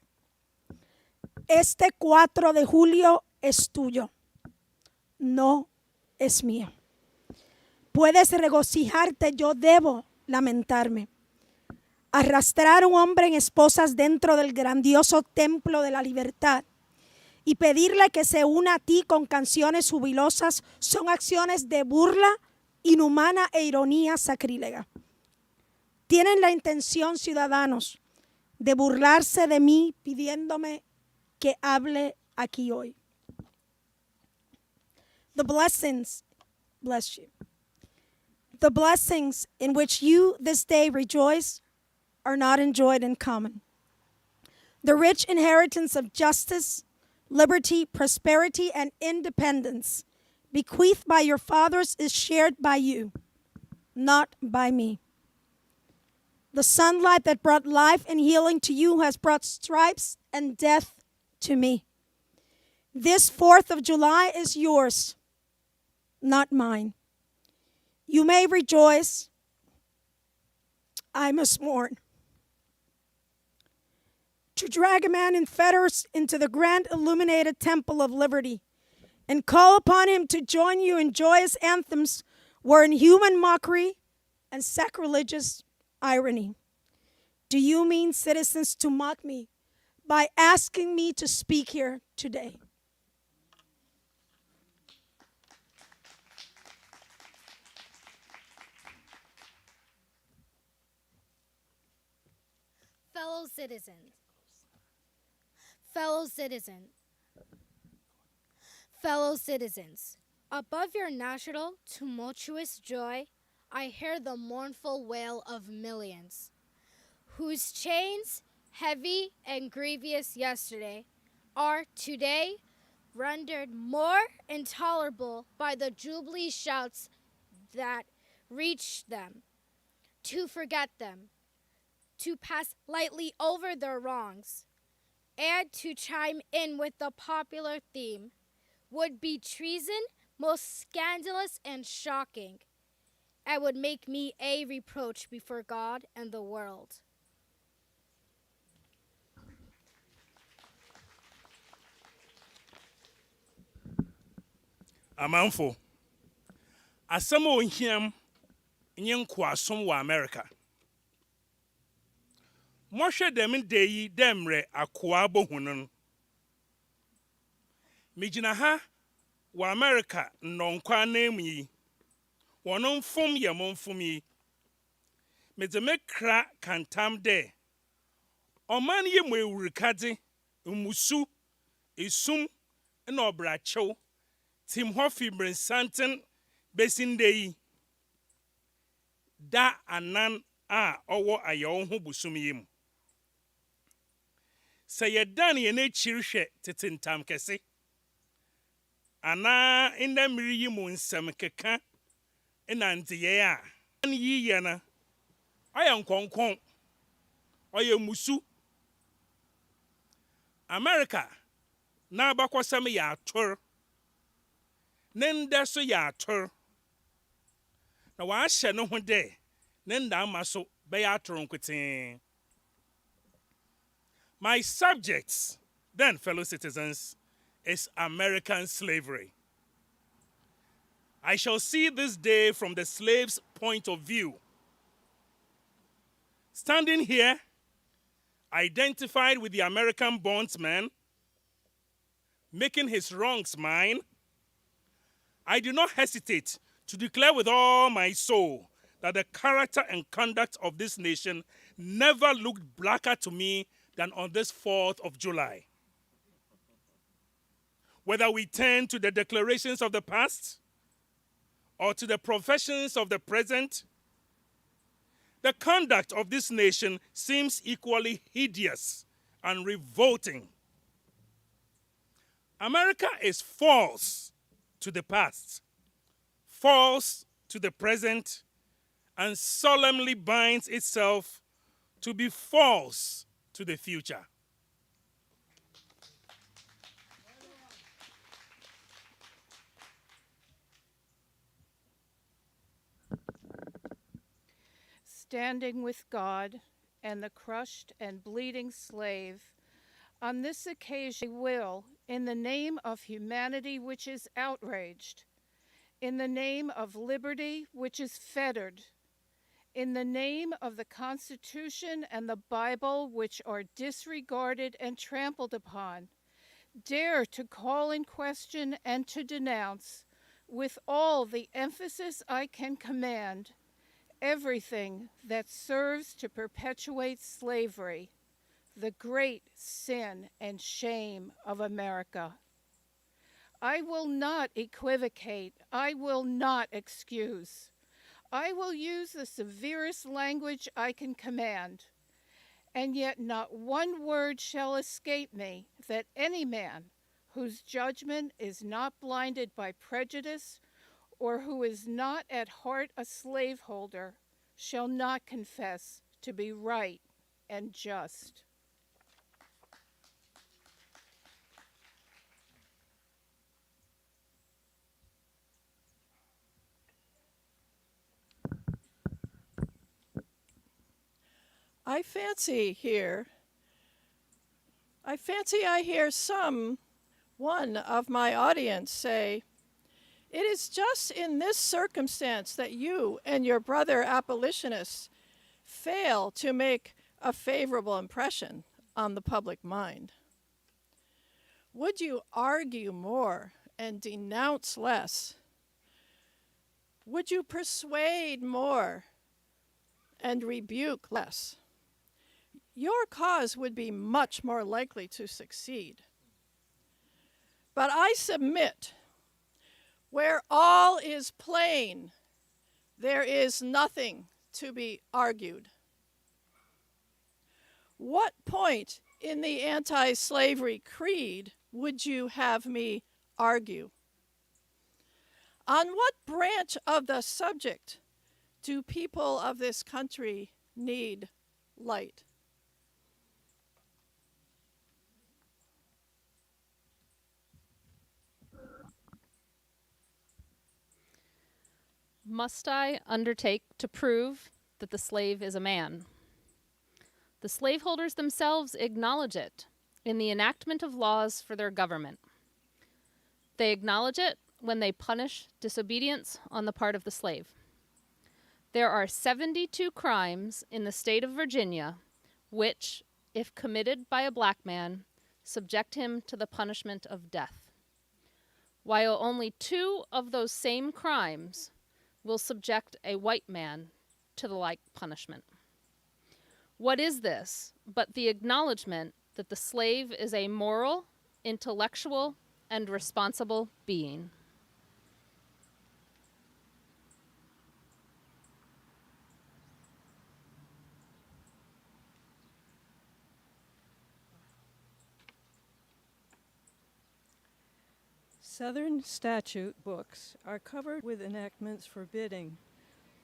Speaker 4: Este 4 de julio es tuyo, no es mío. Puedes regocijarte, yo debo lamentarme. Arrastrar a un hombre en esposas dentro del grandioso templo de la libertad y pedirle que se una a ti con canciones jubilosas son acciones de burla inhumana e ironía sacrílega. Tienen la intención, ciudadanos, de burlarse de mí pidiéndome que hable aquí hoy. The blessings, bless you. The blessings in which you this day rejoice are not enjoyed in common. The rich inheritance of justice, liberty, prosperity, and independence bequeathed by your fathers is shared by you, not by me. The sunlight that brought life and healing to you has brought stripes and death to me. This 4th of July is yours, not mine. You may rejoice, I must mourn. To drag a man in fetters into the grand illuminated temple of liberty and call upon him to join you in joyous anthems were inhuman mockery and sacrilegious irony. Do you mean, citizens, to mock me by asking me to speak here today?
Speaker 16: Fellow citizens, fellow citizens, fellow citizens, above your national tumultuous joy, I hear the mournful wail of millions, whose chains, heavy and grievous yesterday, are today rendered more intolerable by the jubilee shouts that reach them. To forget them, to pass lightly over their wrongs, and to chime in with the popular theme would be treason most scandalous and shocking, and would make me a reproach before God and the world.
Speaker 17: Amanfo, asɛm a ohiam nye nkoasom wɔ America. Moshe dem de yi demre akoa bohunu. Mijina ha wɔ America nnonkwa nam yi. Wɔno mfom yɛ mo mfom yi. Mede mekra kantam de Ɔman yi mu ewurikadze, mmusu, esum, na ɔbrakyɛw tim hɔ fi mmeresanten besi ndɛ yi. Da anan a ɔwɔ ayɛwo ho bosom yi mu. Sɛ yɛdan yɛn akyiri hwɛ tete ntam kɛse, anaa ndɛ mmere yi mu nsɛm keka nnanteyɛe a, yi yɛ no, ɔyɛ nkɔnkɔn, ɔyɛ musu. America n'abakɔsɛm yɛ ator, ne ndɛ so yɛ ator, na wahyɛ ne ho dɛ ne ndaama so bɛyɛ ator nkotee. My subject, then fellow citizens, is American slavery. I shall see this day from the slave's point of view. Standing here, identified with the American bondsman, making his wrongs mine, I do not hesitate to declare with all my soul that the character and conduct of this nation never looked blacker to me than on this 4th of July. Whether we turn to the declarations of the past or to the professions of the present, the conduct of this nation seems equally hideous and revolting. America is false to the past, false to the present, and solemnly binds itself to be false to the future.
Speaker 7: Standing with God and the crushed and bleeding slave, on this occasion I will, in the name of humanity which is outraged, in the name of liberty which is fettered, in the name of the Constitution and the Bible which are disregarded and trampled upon, dare to call in question and to denounce, with all the emphasis I can command, everything that serves to perpetuate slavery, the great sin and shame of America. I will not equivocate. I will not excuse. I will use the severest language I can command, and yet not one word shall escape me that any man whose judgment is not blinded by prejudice or who is not at heart a slaveholder shall not confess to be right and just.
Speaker 18: I fancy I hear one of my audience say, "It is just in this circumstance that you and your brother abolitionists fail to make a favorable impression on the public mind. Would you argue more and denounce less? Would you persuade more and rebuke less? Your cause would be much more likely to succeed. But I submit, where all is plain, there is nothing to be argued. What point in the anti-slavery creed would you have me argue? On what branch of the subject do people of this country need light?"
Speaker 19: Must I undertake to prove that the slave is a man? The slaveholders themselves acknowledge it in the enactment of laws for their government. They acknowledge it when they punish disobedience on the part of the slave. There are 72 crimes in the state of Virginia which, if committed by a black man, subject him to the punishment of death, while only 2 of those same crimes will subject a white man to the like punishment. What is this but the acknowledgement that the slave is a moral, intellectual, and responsible being?
Speaker 18: Southern statute books are covered with enactments forbidding,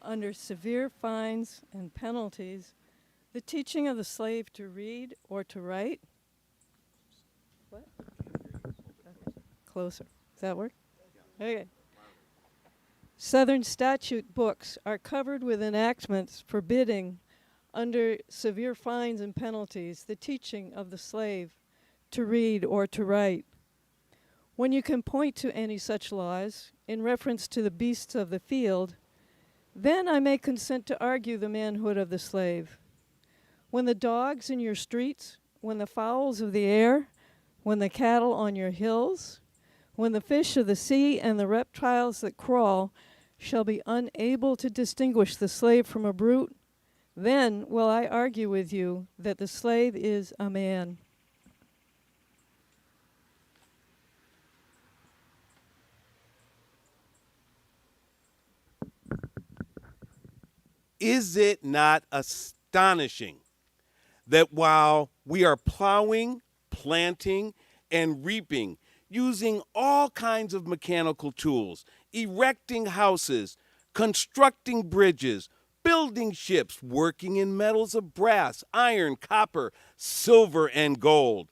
Speaker 18: under severe fines and penalties, the teaching of the slave to read or to write. What? Okay. Closer. Does that work? Okay. Southern statute books are covered with enactments forbidding, under severe fines and penalties, the teaching of the slave to read or to write. When you can point to any such laws in reference to the beasts of the field, then I may consent to argue the manhood of the slave. When the dogs in your streets, when the fowls of the air, when the cattle on your hills, when the fish of the sea and the reptiles that crawl shall be unable to distinguish the slave from a brute, then will I argue with you that the slave is a man.
Speaker 20: Is it not astonishing that while we are plowing, planting, and reaping, using all kinds of mechanical tools, erecting houses, constructing bridges, building ships, working in metals of brass, iron, copper, silver, and gold,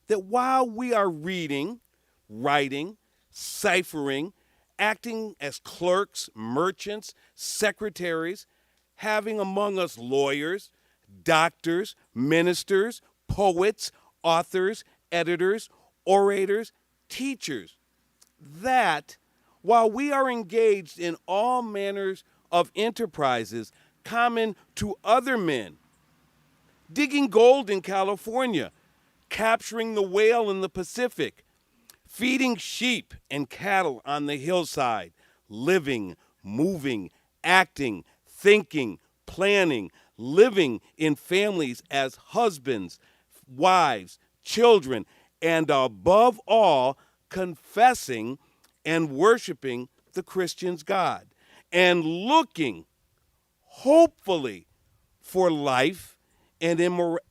Speaker 20: that while we are reading, writing, ciphering, acting as clerks, merchants, secretaries, having among us lawyers, doctors, ministers, poets, authors, editors, orators, teachers, that while we are engaged in all manners of enterprises common to other men, digging gold in California, capturing the whale in the Pacific, feeding sheep and cattle on the hillside, living, moving, acting, thinking, planning, living in families as husbands, wives, children, and above all, confessing and worshiping the Christian's God, and looking hopefully for life and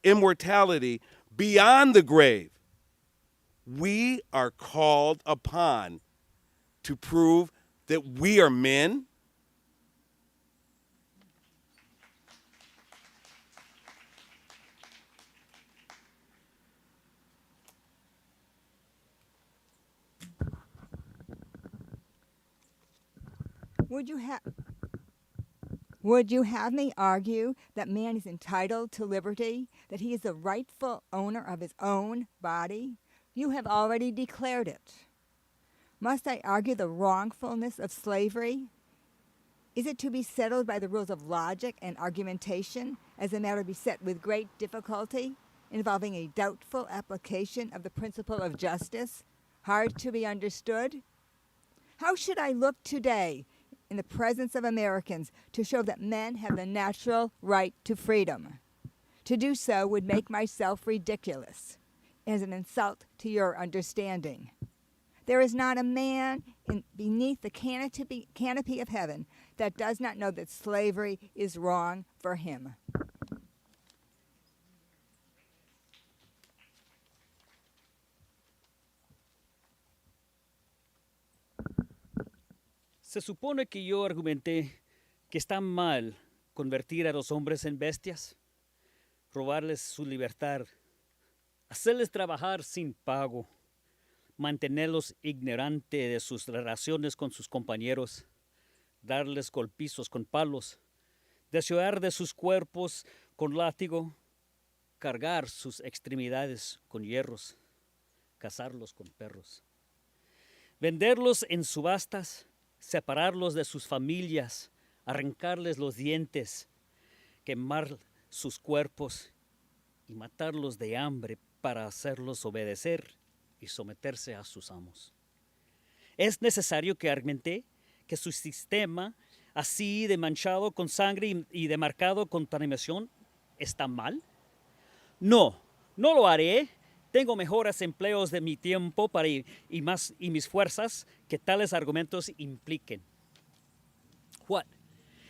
Speaker 20: immortality beyond the grave, we are called upon to prove that we are men.
Speaker 21: Would you have me argue that man is entitled to liberty, that he is the rightful owner of his own body? You have already declared it. Must I argue the wrongfulness of slavery? Is it to be settled by the rules of logic and argumentation as a matter beset with great difficulty, involving a doubtful application of the principle of justice, hard to be understood? How should I look today in the presence of Americans to show that men have the natural right to freedom? To do so would make myself ridiculous, as an insult to your understanding. There is not a man beneath the canopy of heaven that does not know that slavery is wrong for him.
Speaker 22: Se supone que yo argumenté que está mal convertir a los hombres en bestias, robarles su libertad, hacerles trabajar sin pago, mantenerlos ignorantes de sus relaciones con sus compañeros, darles golpizos con palos, desollar de sus cuerpos con látigo, cargar sus extremidades con hierros, cazarlos con perros, venderlos en subastas, separarlos de sus familias, arrancarles los dientes, quemar sus cuerpos y matarlos de hambre para hacerlos obedecer y someterse a sus amos. Es necesario que argumente que su sistema, así de manchado con sangre y de marcado contaminación, está mal? No, no lo haré. Tengo mejores empleos de mi tiempo y mis fuerzas que tales argumentos impliquen. What?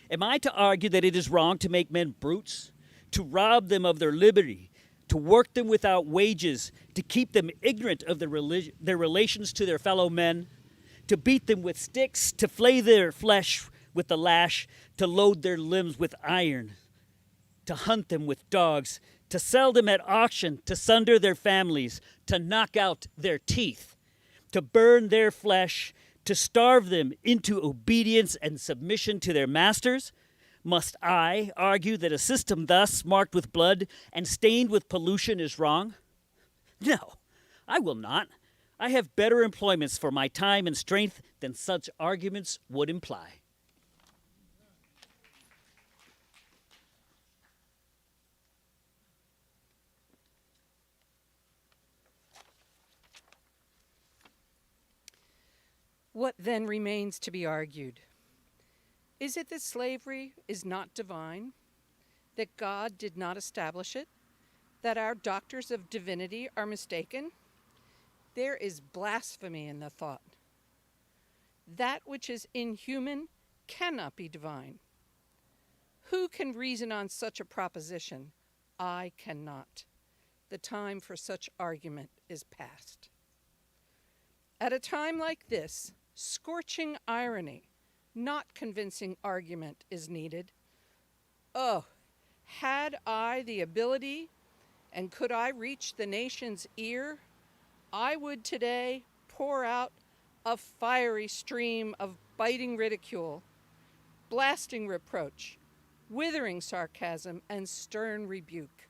Speaker 22: Am I to argue that it is wrong to make men brutes, to rob them of their liberty, to work them without wages, to keep them ignorant of their relations to their fellow men, to beat them with sticks, to flay their flesh with the lash, to load their limbs with iron, to hunt them with dogs, to sell them at auction, to sunder their families, to knock out their teeth, to burn their flesh, to starve them into obedience and submission to their masters? Must I argue that a system thus marked with blood and stained with pollution is wrong? No, I will not. I have better employments for my time and strength than such arguments would imply.
Speaker 7: What then remains to be argued? Is it that slavery is not divine? That God did not establish it? That our doctors of divinity are mistaken? There is blasphemy in the thought. That which is inhuman cannot be divine. Who can reason on such a proposition? I cannot. The time for such argument is past. At a time like this, scorching irony, not convincing argument is needed. Oh, had I the ability and could I reach the nation's ear, I would today pour out a fiery stream of biting ridicule, blasting reproach, withering sarcasm, and stern rebuke.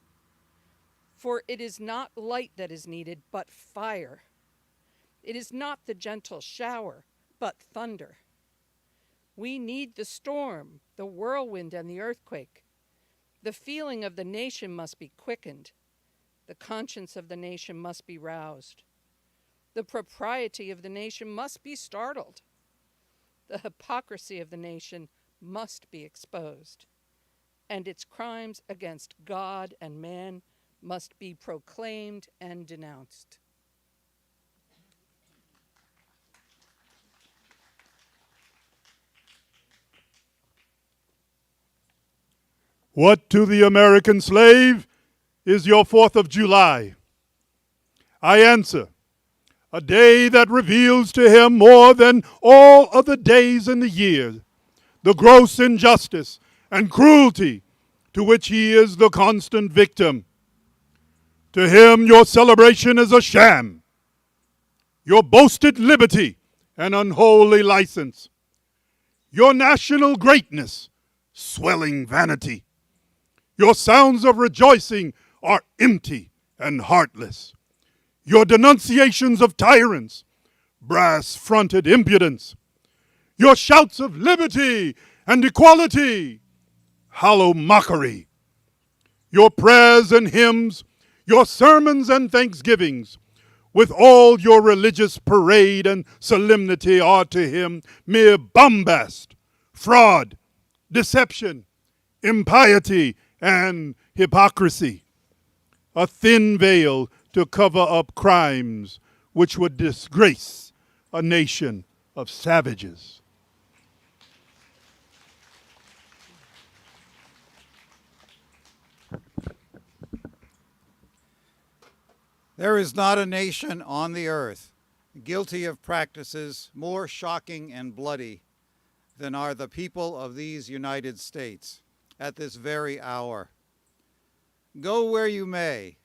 Speaker 7: For it is not light that is needed, but fire. It is not the gentle shower, but thunder. We need the storm, the whirlwind, and the earthquake. The feeling of the nation must be quickened. The conscience of the nation must be roused. The propriety of the nation must be startled. The hypocrisy of the nation must be exposed. And its crimes against God and man must be proclaimed and denounced.
Speaker 5: What to the American slave is your 4th of July? I answer, a day that reveals to him more than all other days in the year the gross injustice and cruelty to which he is the constant victim. To him, your celebration is a sham, your boasted liberty an unholy license, your national greatness swelling vanity. Your sounds of rejoicing are empty and heartless. Your denunciations of tyrants, brass-fronted impudence. Your shouts of liberty and equality, hollow mockery. Your prayers and hymns, your sermons and thanksgivings, with all your religious parade and solemnity are to him mere bombast, fraud, deception, impiety, and hypocrisy, a thin veil to cover up crimes which would disgrace a nation of savages.
Speaker 1: There is not a nation on the earth guilty of practices more shocking and bloody than are the people of these United States at this very hour. Go where you may,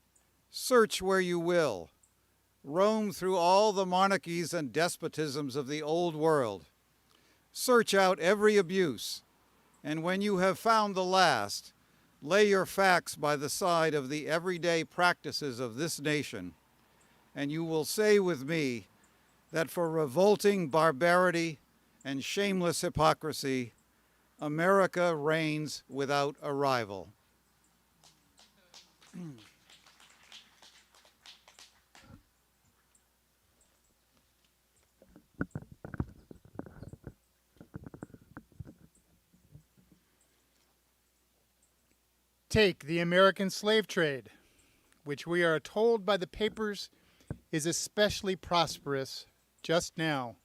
Speaker 1: search where you will, roam through all the monarchies and despotisms of the old world. Search out every abuse, and when you have found the last, lay your facts by the side of the everyday practices of this nation, and you will say with me that for revolting barbarity and shameless hypocrisy, America reigns without a rival.
Speaker 3: take the American slave trade, which we are told by the papers is especially prosperous just now,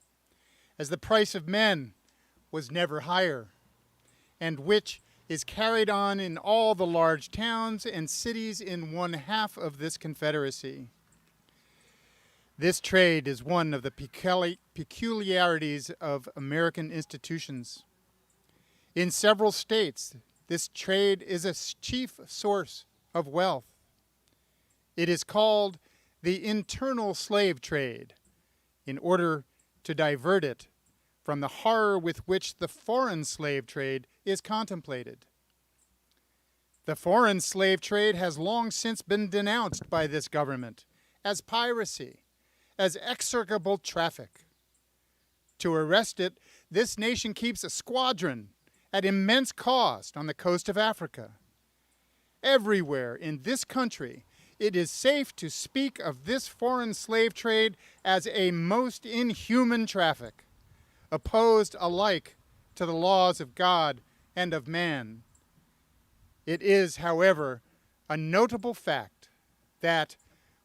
Speaker 3: as the price of men was never higher, and which is carried on in all the large towns and cities in one half of this Confederacy. This trade is one of the peculiarities of American institutions. In several states, this trade is a chief source of wealth. It is called the internal slave trade, in order to divert it from the horror with which the foreign slave trade is contemplated. The foreign slave trade has long since been denounced by this government as piracy, as execrable traffic. To arrest it, this nation keeps a squadron at immense cost on the coast of Africa. Everywhere in this country, it is safe to speak of this foreign slave trade as a most inhuman traffic, opposed alike to the laws of God and of man. It is, however, a notable fact that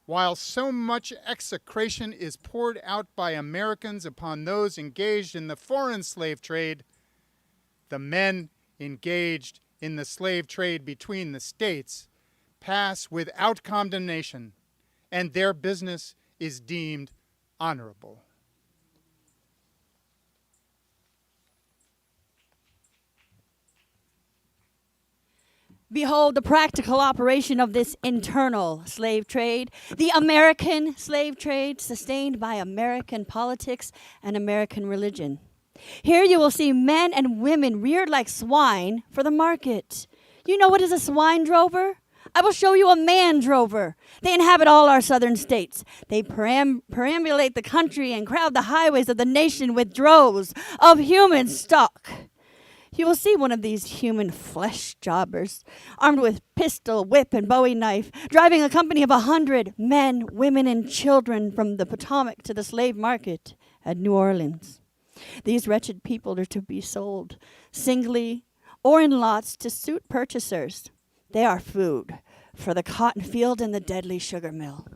Speaker 3: while so much execration is poured out by Americans upon those engaged in the foreign slave trade, the men engaged in the slave trade between the states pass without condemnation, and their business is deemed honorable.
Speaker 6: Behold the practical operation of this internal slave trade, the American slave trade sustained by American politics and American religion. Here you will see men and women reared like swine for the market. You know what is a swine drover? I will show you a man drover. They inhabit all our southern states. They perambulate the country and crowd the highways of the nation with droves of human stock. You will see one of these human flesh jobbers, armed with pistol, whip, and bowie knife, driving a company of 100 men, women, and children from the Potomac to the slave market at New Orleans. These wretched people are to be sold singly or in lots to suit purchasers. They are food for the cotton field and the deadly sugar mill.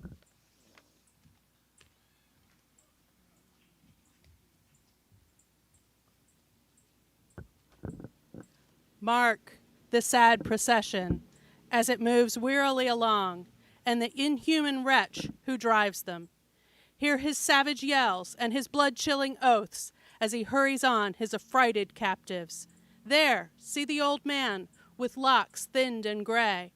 Speaker 7: Mark the sad procession as it moves wearily along, and the inhuman wretch who drives them. Hear his savage yells and his blood-chilling oaths as he hurries on his affrighted captives. There, see the old man with locks thinned and gray.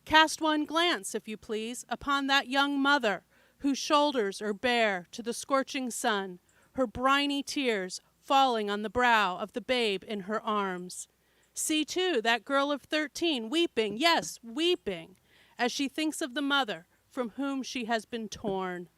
Speaker 7: Cast one glance, if you please, upon that young mother whose shoulders are bare to the scorching sun, her briny tears falling on the brow of the babe in her arms. See, too, that girl of 13 weeping, yes, weeping, as she thinks of the mother from whom she has been torn.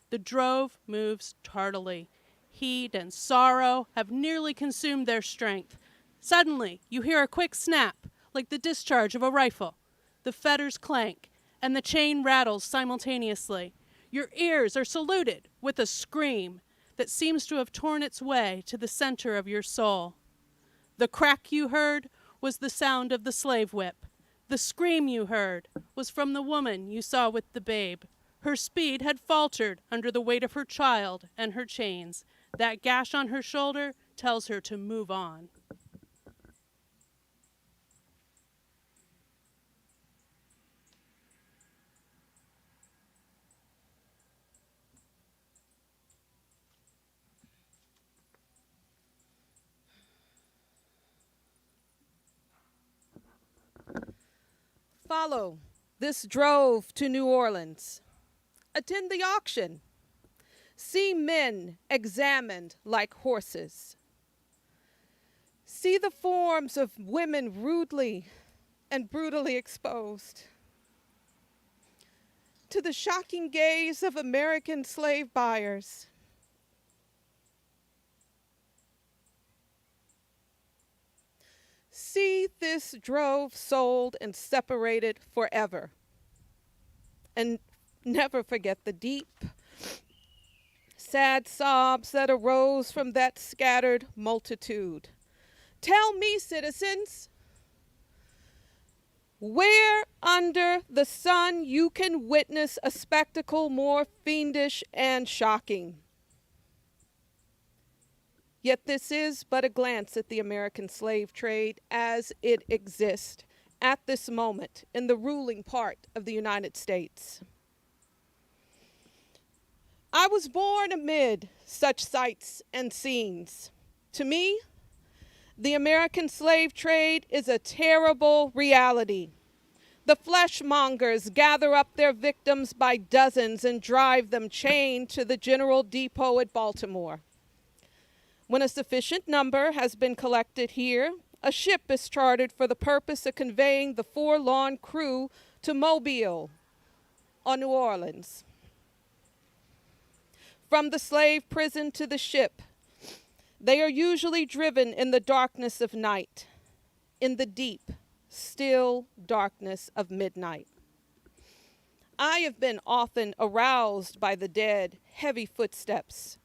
Speaker 7: The drove moves tardily. Heat and sorrow have nearly consumed their strength. Suddenly, you hear a quick snap, like the discharge of a rifle. The fetters clank, and the chain rattles simultaneously. Your ears are saluted with a scream that seems to have torn its way to the center of your soul. The crack you heard was the sound of the slave whip. The scream you heard was from the woman you saw with the babe. Her speed had faltered under the weight of her child and her chains. That gash on her shoulder tells her to move on.
Speaker 23: Follow this drove to New Orleans. Attend the auction. See men examined like horses. See the forms of women rudely and brutally exposed. To the shocking gaze of American slave buyers, see this drove sold and separated forever. And never forget the deep, sad sobs that arose from that scattered multitude. Tell me, citizens, Where under the sun you can witness a spectacle more fiendish and shocking? Yet this is but a glance at the American slave trade as it exists at this moment in the ruling part of the United States. I was born amid such sights and scenes. To me, the American slave trade is a terrible reality. The fleshmongers gather up their victims by dozens and drive them chained to the General Depot at Baltimore. When a sufficient number has been collected here, a ship is chartered for the purpose of conveying the forlorn crew to Mobile or New Orleans. From the slave prison to the ship, they are usually driven in the darkness of night, in the deep, still darkness of midnight. I have been often aroused by the dead, heavy footsteps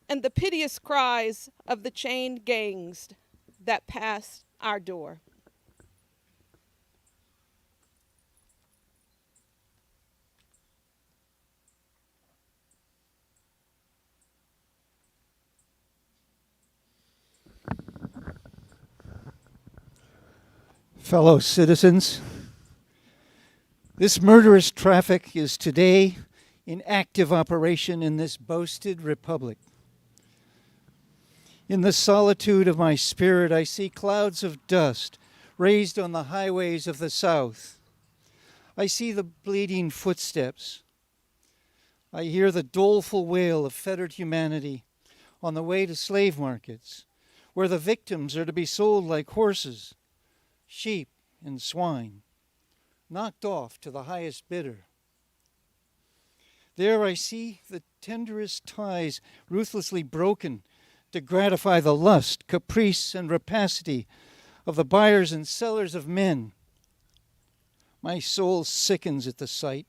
Speaker 23: and the piteous cries of the chained gangs that pass our door.
Speaker 8: Fellow citizens, this murderous traffic is today in active operation in this boasted republic. In the solitude of my spirit, I see clouds of dust raised on the highways of the South. I see the bleeding footsteps. I hear the doleful wail of fettered humanity on the way to slave markets, where the victims are to be sold like horses, sheep, and swine, knocked off to the highest bidder. There I see the tenderest ties ruthlessly broken to gratify the lust, caprice, and rapacity of the buyers and sellers of men. My soul sickens at the sight.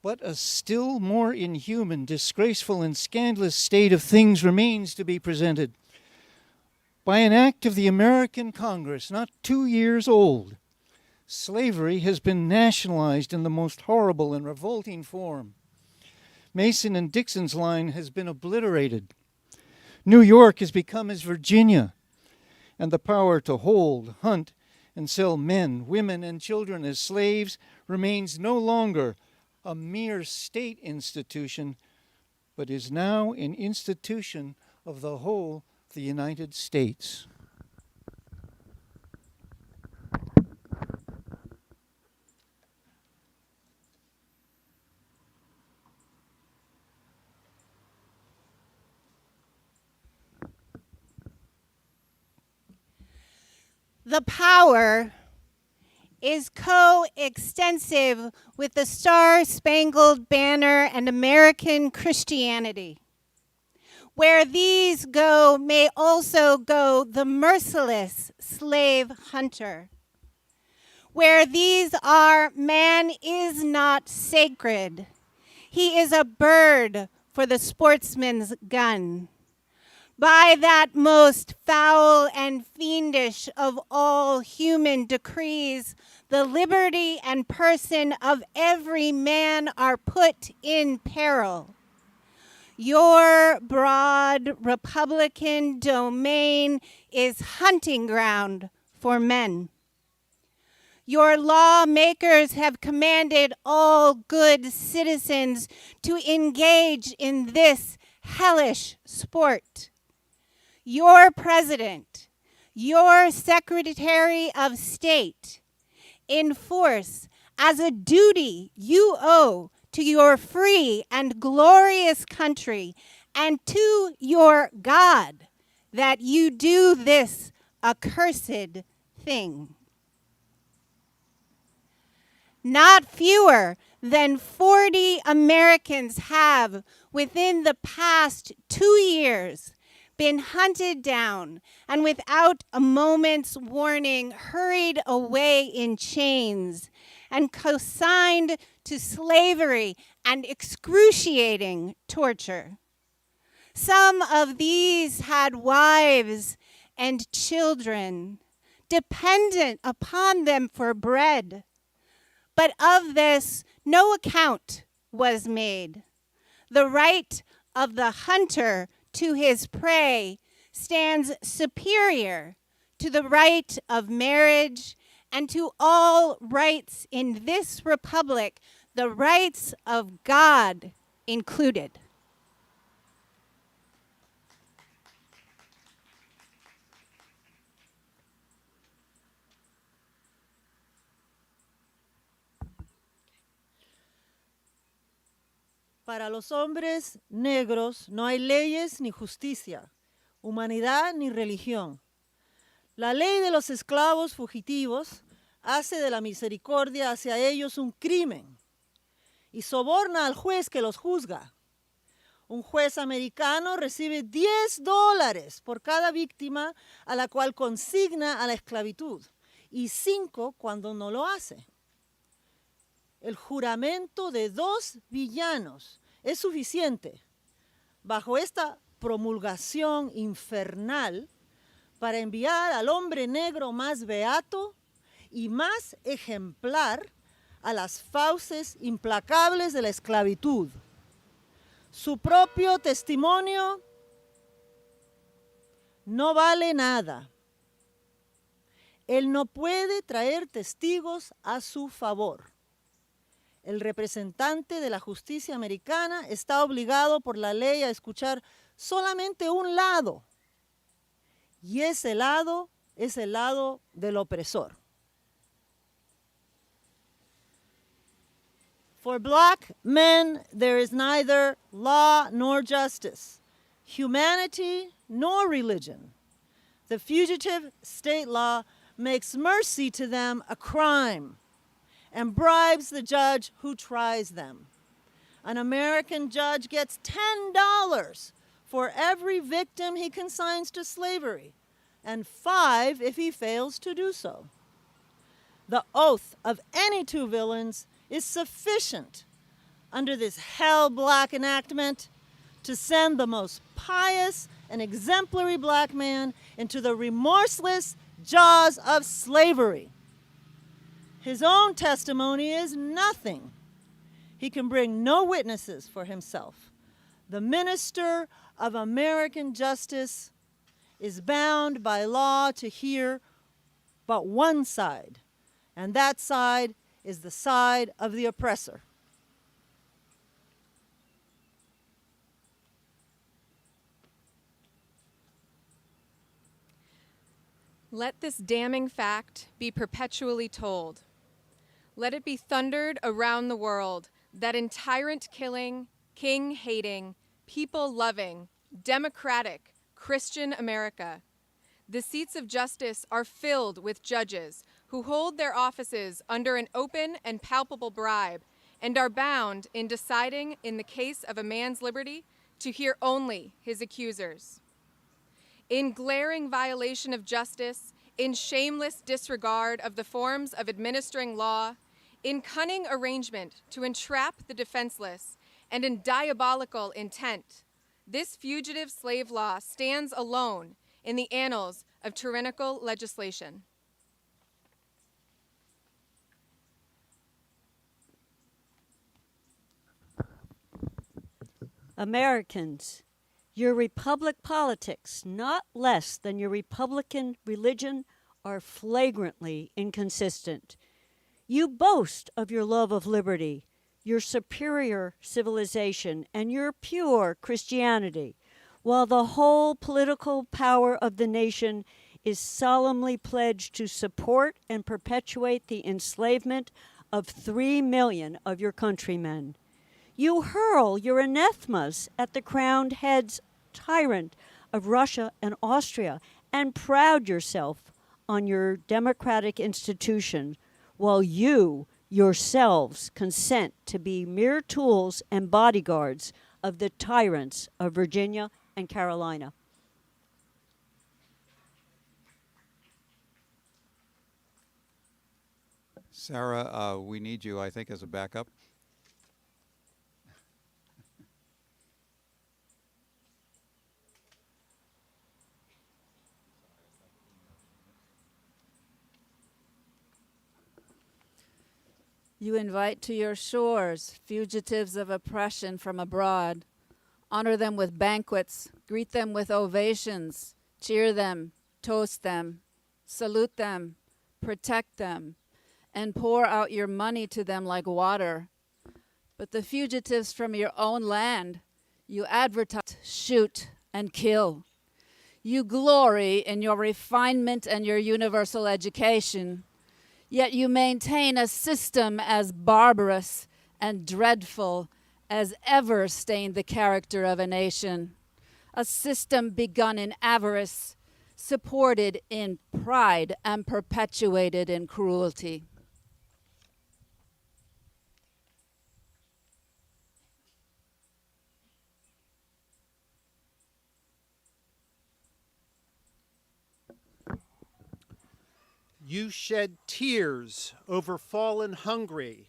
Speaker 8: But a still more inhuman, disgraceful, and scandalous state of things remains to be presented. By an act of the American Congress, not 2 years old, slavery has been nationalized in the most horrible and revolting form. Mason and Dixon's line has been obliterated. New York has become as Virginia, and the power to hold, hunt, and sell men, women, and children as slaves remains no longer a mere state institution, but is now an institution of the whole of the United States.
Speaker 2: The power is coextensive with the Star-Spangled Banner and American Christianity. Where these go may also go the merciless slave hunter. Where these are, man is not sacred. He is a bird for the sportsman's gun. By that most foul and fiendish of all human decrees, the liberty and person of every man are put in peril. Your broad Republican domain is hunting ground for men. Your lawmakers have commanded all good citizens to engage in this hellish sport. Your president, your Secretary of State, enforce as a duty you owe to your free and glorious country and to your God that you do this accursed thing. Not fewer than 40 Americans have, within the past 2 years, been hunted down and without a moment's warning hurried away in chains and consigned to slavery and excruciating torture. Some of these had wives and children dependent upon them for bread. But of this no account was made. The right of the hunter to his prey stands superior to the right of marriage and to all rights in this republic, the rights of God included.
Speaker 9: Para los hombres negros no hay leyes ni justicia, humanidad ni religión. La ley de los esclavos fugitivos hace de la misericordia hacia ellos un crimen y soborna al juez que los juzga. Un juez americano recibe $10 por cada víctima a la cual consigna a la esclavitud y 5 cuando no lo hace. El juramento de 2 villanos es suficiente bajo esta promulgación infernal para enviar al hombre negro más beato y más ejemplar a las fauces implacables de la esclavitud. Su propio testimonio no vale nada. Él no puede traer testigos a su favor. El representante de la justicia americana está obligado por la ley a escuchar solamente un lado, y ese lado es el lado del opresor. For black men, there is neither law nor justice, humanity nor religion. The fugitive state law makes mercy to them a crime and bribes the judge who tries them. An American judge gets $10 for every victim he consigns to slavery, and 5 if he fails to do so. The oath of any 2 villains is sufficient under this hell-black enactment to send the most pious and exemplary black man into the remorseless jaws of slavery. His own testimony is nothing. He can bring no witnesses for himself. The minister of American justice is bound by law to hear but one side, and that side is the side of the oppressor.
Speaker 10: Let this damning fact be perpetually told. Let it be thundered around the world that in tyrant-killing, king-hating, people-loving, democratic, Christian America, the seats of justice are filled with judges who hold their offices under an open and palpable bribe and are bound in deciding in the case of a man's liberty to hear only his accusers. In glaring violation of justice, in shameless disregard of the forms of administering law, in cunning arrangement to entrap the defenseless, and in diabolical intent, this fugitive slave law stands alone in the annals of tyrannical legislation.
Speaker 6: Americans, your republic politics, not less than your Republican religion, are flagrantly inconsistent. You boast of your love of liberty, your superior civilization, and your pure Christianity, while the whole political power of the nation is solemnly pledged to support and perpetuate the enslavement of 3 million of your countrymen. You hurl your anathemas at the crowned heads tyrant of Russia and Austria and proud yourself on your democratic institution, while you yourselves consent to be mere tools and bodyguards of the tyrants of Virginia and Carolina.
Speaker 1: Sarah, we need you, I think, as a backup.
Speaker 11: You invite to your shores fugitives of oppression from abroad. Honor them with banquets, greet them with ovations, cheer them, toast them, salute them, protect them, and pour out your money to them like water. But the fugitives from your own land, you advertise, shoot, and kill. You glory in your refinement and your universal education, yet you maintain a system as barbarous and dreadful as ever stained the character of a nation, a system begun in avarice, supported in pride, and perpetuated in cruelty.
Speaker 12: You shed tears over fallen Hungary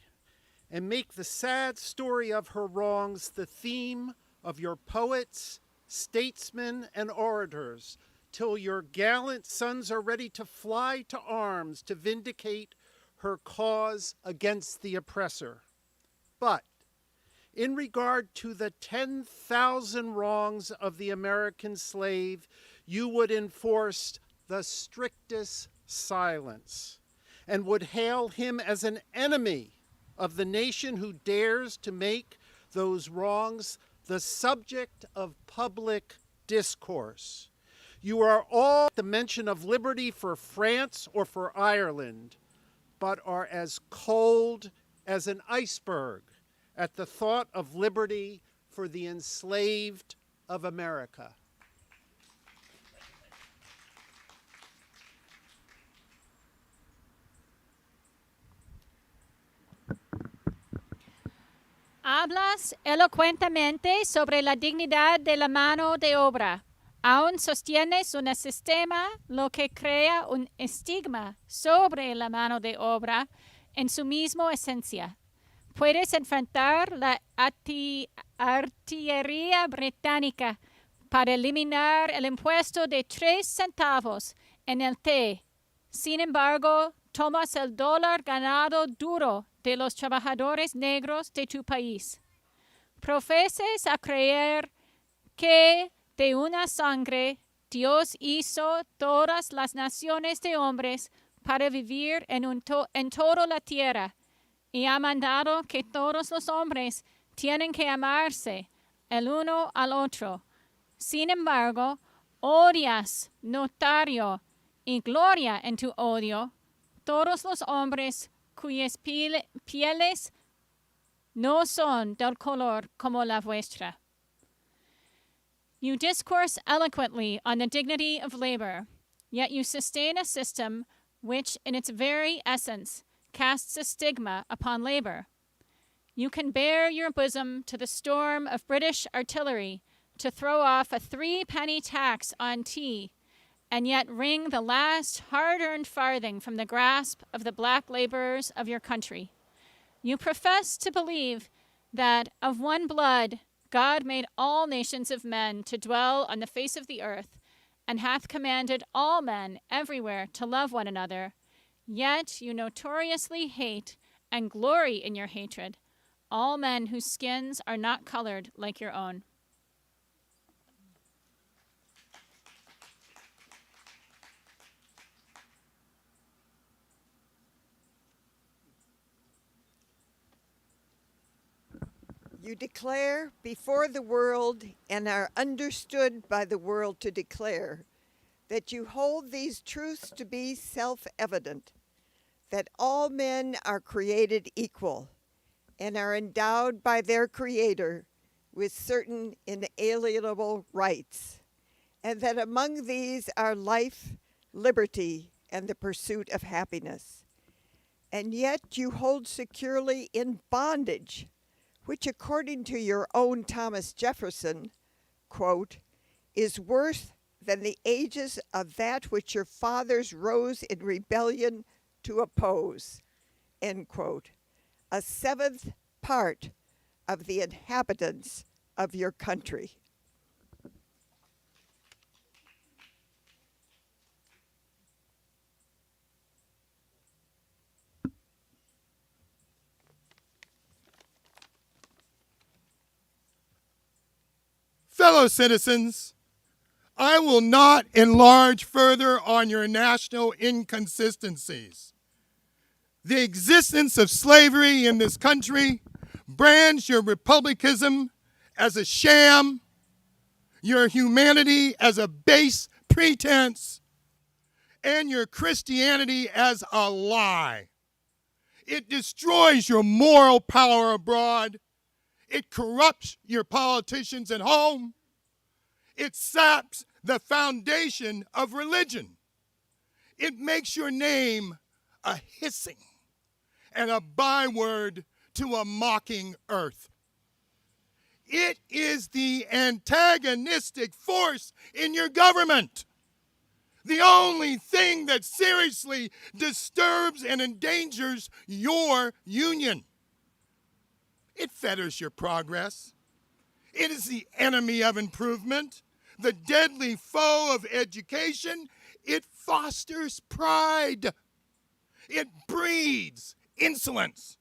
Speaker 12: and make the sad story of her wrongs the theme of your poets, statesmen, and orators, till your gallant sons are ready to fly to arms to vindicate her cause against the oppressor. But in regard to the 10,000 wrongs of the American slave, you would enforce the strictest silence and would hail him as an enemy of the nation who dares to make those wrongs the subject of public discourse. You are all at the mention of liberty for France or for Ireland, but are as cold as an iceberg at the thought of liberty for the enslaved of America.
Speaker 13: Hablas elocuentemente sobre la dignidad de la mano de obra. Aún sostienes un sistema lo que crea un estigma sobre la mano de obra en su misma esencia. Puedes enfrentar la artillería británica para eliminar el impuesto de 3 centavos en el té. Sin embargo, tomas el dólar ganado duro de los trabajadores negros de tu país. Profeses a creer que de una sangre Dios hizo todas las naciones de hombres para vivir en toda la tierra y ha mandado que todos los hombres tienen que amarse el uno al otro. Sin embargo, odias, notario y gloria en tu odio todos los hombres cuyas pieles no son del color como la vuestra. You discourse eloquently on the dignity of labor, yet you sustain a system which, in its very essence, casts a stigma upon labor. You can bare your bosom to the storm of British artillery to throw off a 3-penny tax on tea, and yet wring the last hard-earned farthing from the grasp of the black laborers of your country. You profess to believe that of one blood God made all nations of men to dwell on the face of the earth, and hath commanded all men everywhere to love one another. Yet you notoriously hate and glory in your hatred all men whose skins are not colored like your own.
Speaker 24: You declare before the world and are understood by the world to declare that you hold these truths to be self-evident, that all men are created equal and are endowed by their Creator with certain inalienable rights, and that among these are life, liberty, and the pursuit of happiness. And yet you hold securely in bondage, which according to your own Thomas Jefferson, quote, is worse than the ages of that which your fathers rose in rebellion to oppose, end quote, a 7th part of the inhabitants of your country.
Speaker 5: Fellow citizens, I will not enlarge further on your national inconsistencies. The existence of slavery in this country brands your republicanism as a sham, your humanity as a base pretense, and your Christianity as a lie. It destroys your moral power abroad. It corrupts your politicians at home. It saps the foundation of religion. It makes your name a hissing and a byword to a mocking earth. It is the antagonistic force in your government. The only thing that seriously disturbs and endangers your union. It fetters your progress. It is the enemy of improvement, the deadly foe of education. It fosters pride. It breeds insolence.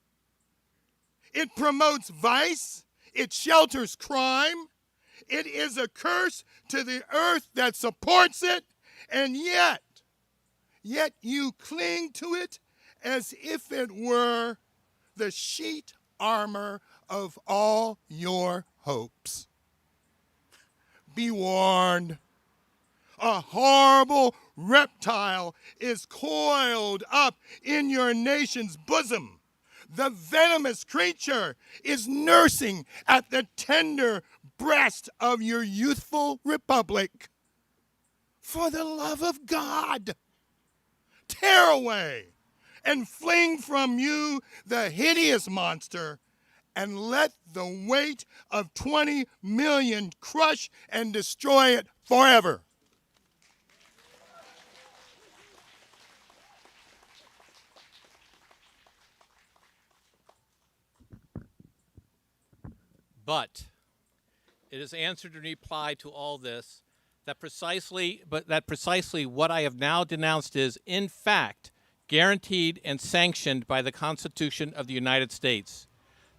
Speaker 5: It promotes vice. It shelters crime. It is a curse to the earth that supports it, and yet you cling to it as if it were the sheet armor of all your hopes. Be warned. A horrible reptile is coiled up in your nation's bosom. The venomous creature is nursing at the tender breast of your youthful republic. For the love of God, tear away and fling from you the hideous monster, and let the weight of 20 million crush and destroy it forever.
Speaker 4: But it is answered in reply to all this that precisely what I have now denounced is, in fact, guaranteed and sanctioned by the Constitution of the United States,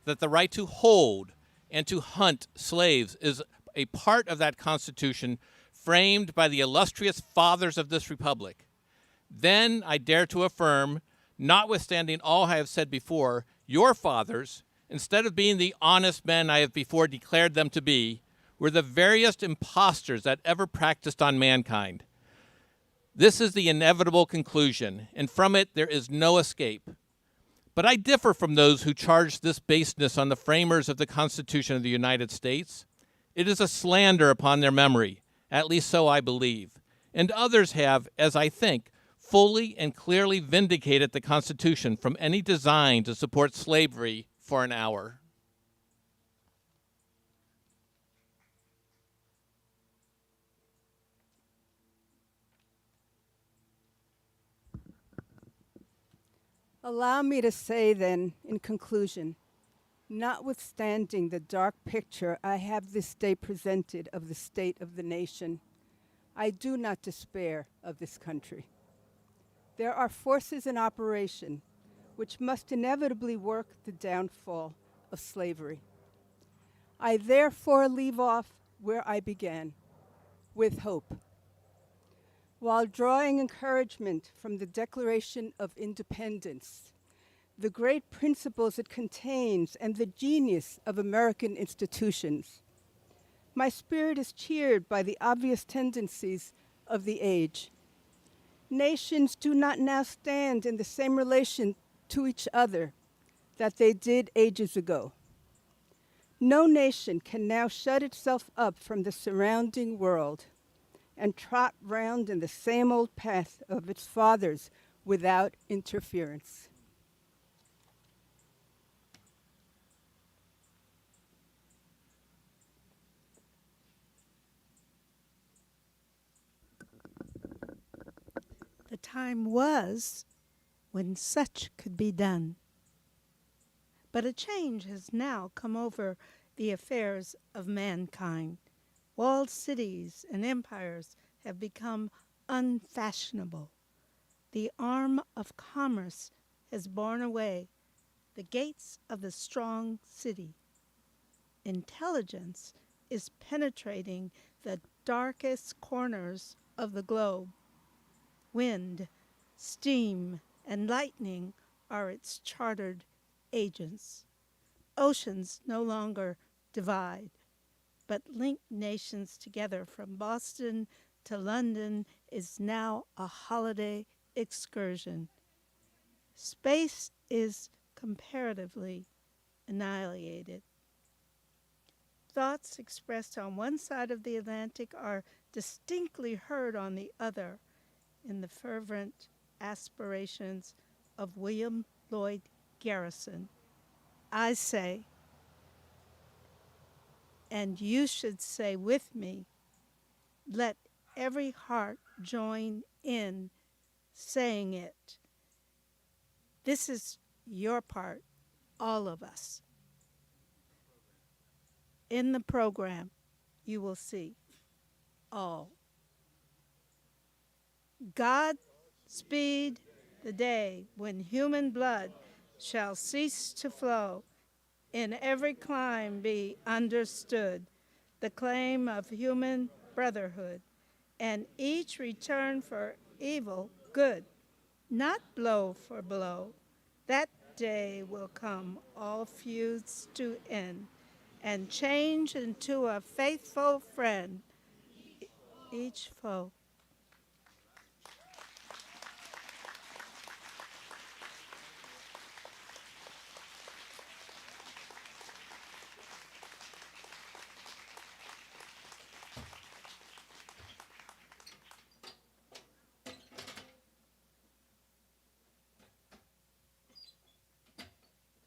Speaker 4: that the right to hold and to hunt slaves is a part of that Constitution framed by the illustrious fathers of this republic. Then I dare to affirm, notwithstanding all I have said before, your fathers, instead of being the honest men I have before declared them to be, were the veriest impostors that ever practiced on mankind. This is the inevitable conclusion, and from it there is no escape. But I differ from those who charge this baseness on the framers of the Constitution of the United States. It is a slander upon their memory, at least so I believe. And others have, as I think, fully and clearly vindicated the Constitution from any design to support slavery for an hour.
Speaker 14: Allow me to say then, in conclusion, notwithstanding the dark picture I have this day presented of the state of the nation, I do not despair of this country. There are forces in operation which must inevitably work the downfall of slavery. I therefore leave off where I began, with hope. While drawing encouragement from the Declaration of Independence, the great principles it contains, and the genius of American institutions, my spirit is cheered by the obvious tendencies of the age. Nations do not now stand in the same relation to each other that they did ages ago. No nation can now shut itself up from the surrounding world and trot round in the same old path of its fathers without interference.
Speaker 15: The time was when such could be done. But a change has now come over the affairs of mankind. Walled cities and empires have become unfashionable. The arm of commerce has borne away the gates of the strong city. Intelligence is penetrating the darkest corners of the globe. Wind, steam, and lightning are its chartered agents. Oceans no longer divide, but link nations together. From Boston to London is now a holiday excursion. Space is comparatively annihilated. Thoughts expressed on one side of the Atlantic are distinctly heard on the other in the fervent aspirations of William Lloyd Garrison. I say, and you should say with me, let every heart join in saying it. This is your part, all of us. In the program, you will see all. God speed the day when human blood shall cease to flow, in every clime be understood the claim of human brotherhood, and each return for evil good, not blow for blow. That day will come, all feuds to end, and change into a faithful friend each foe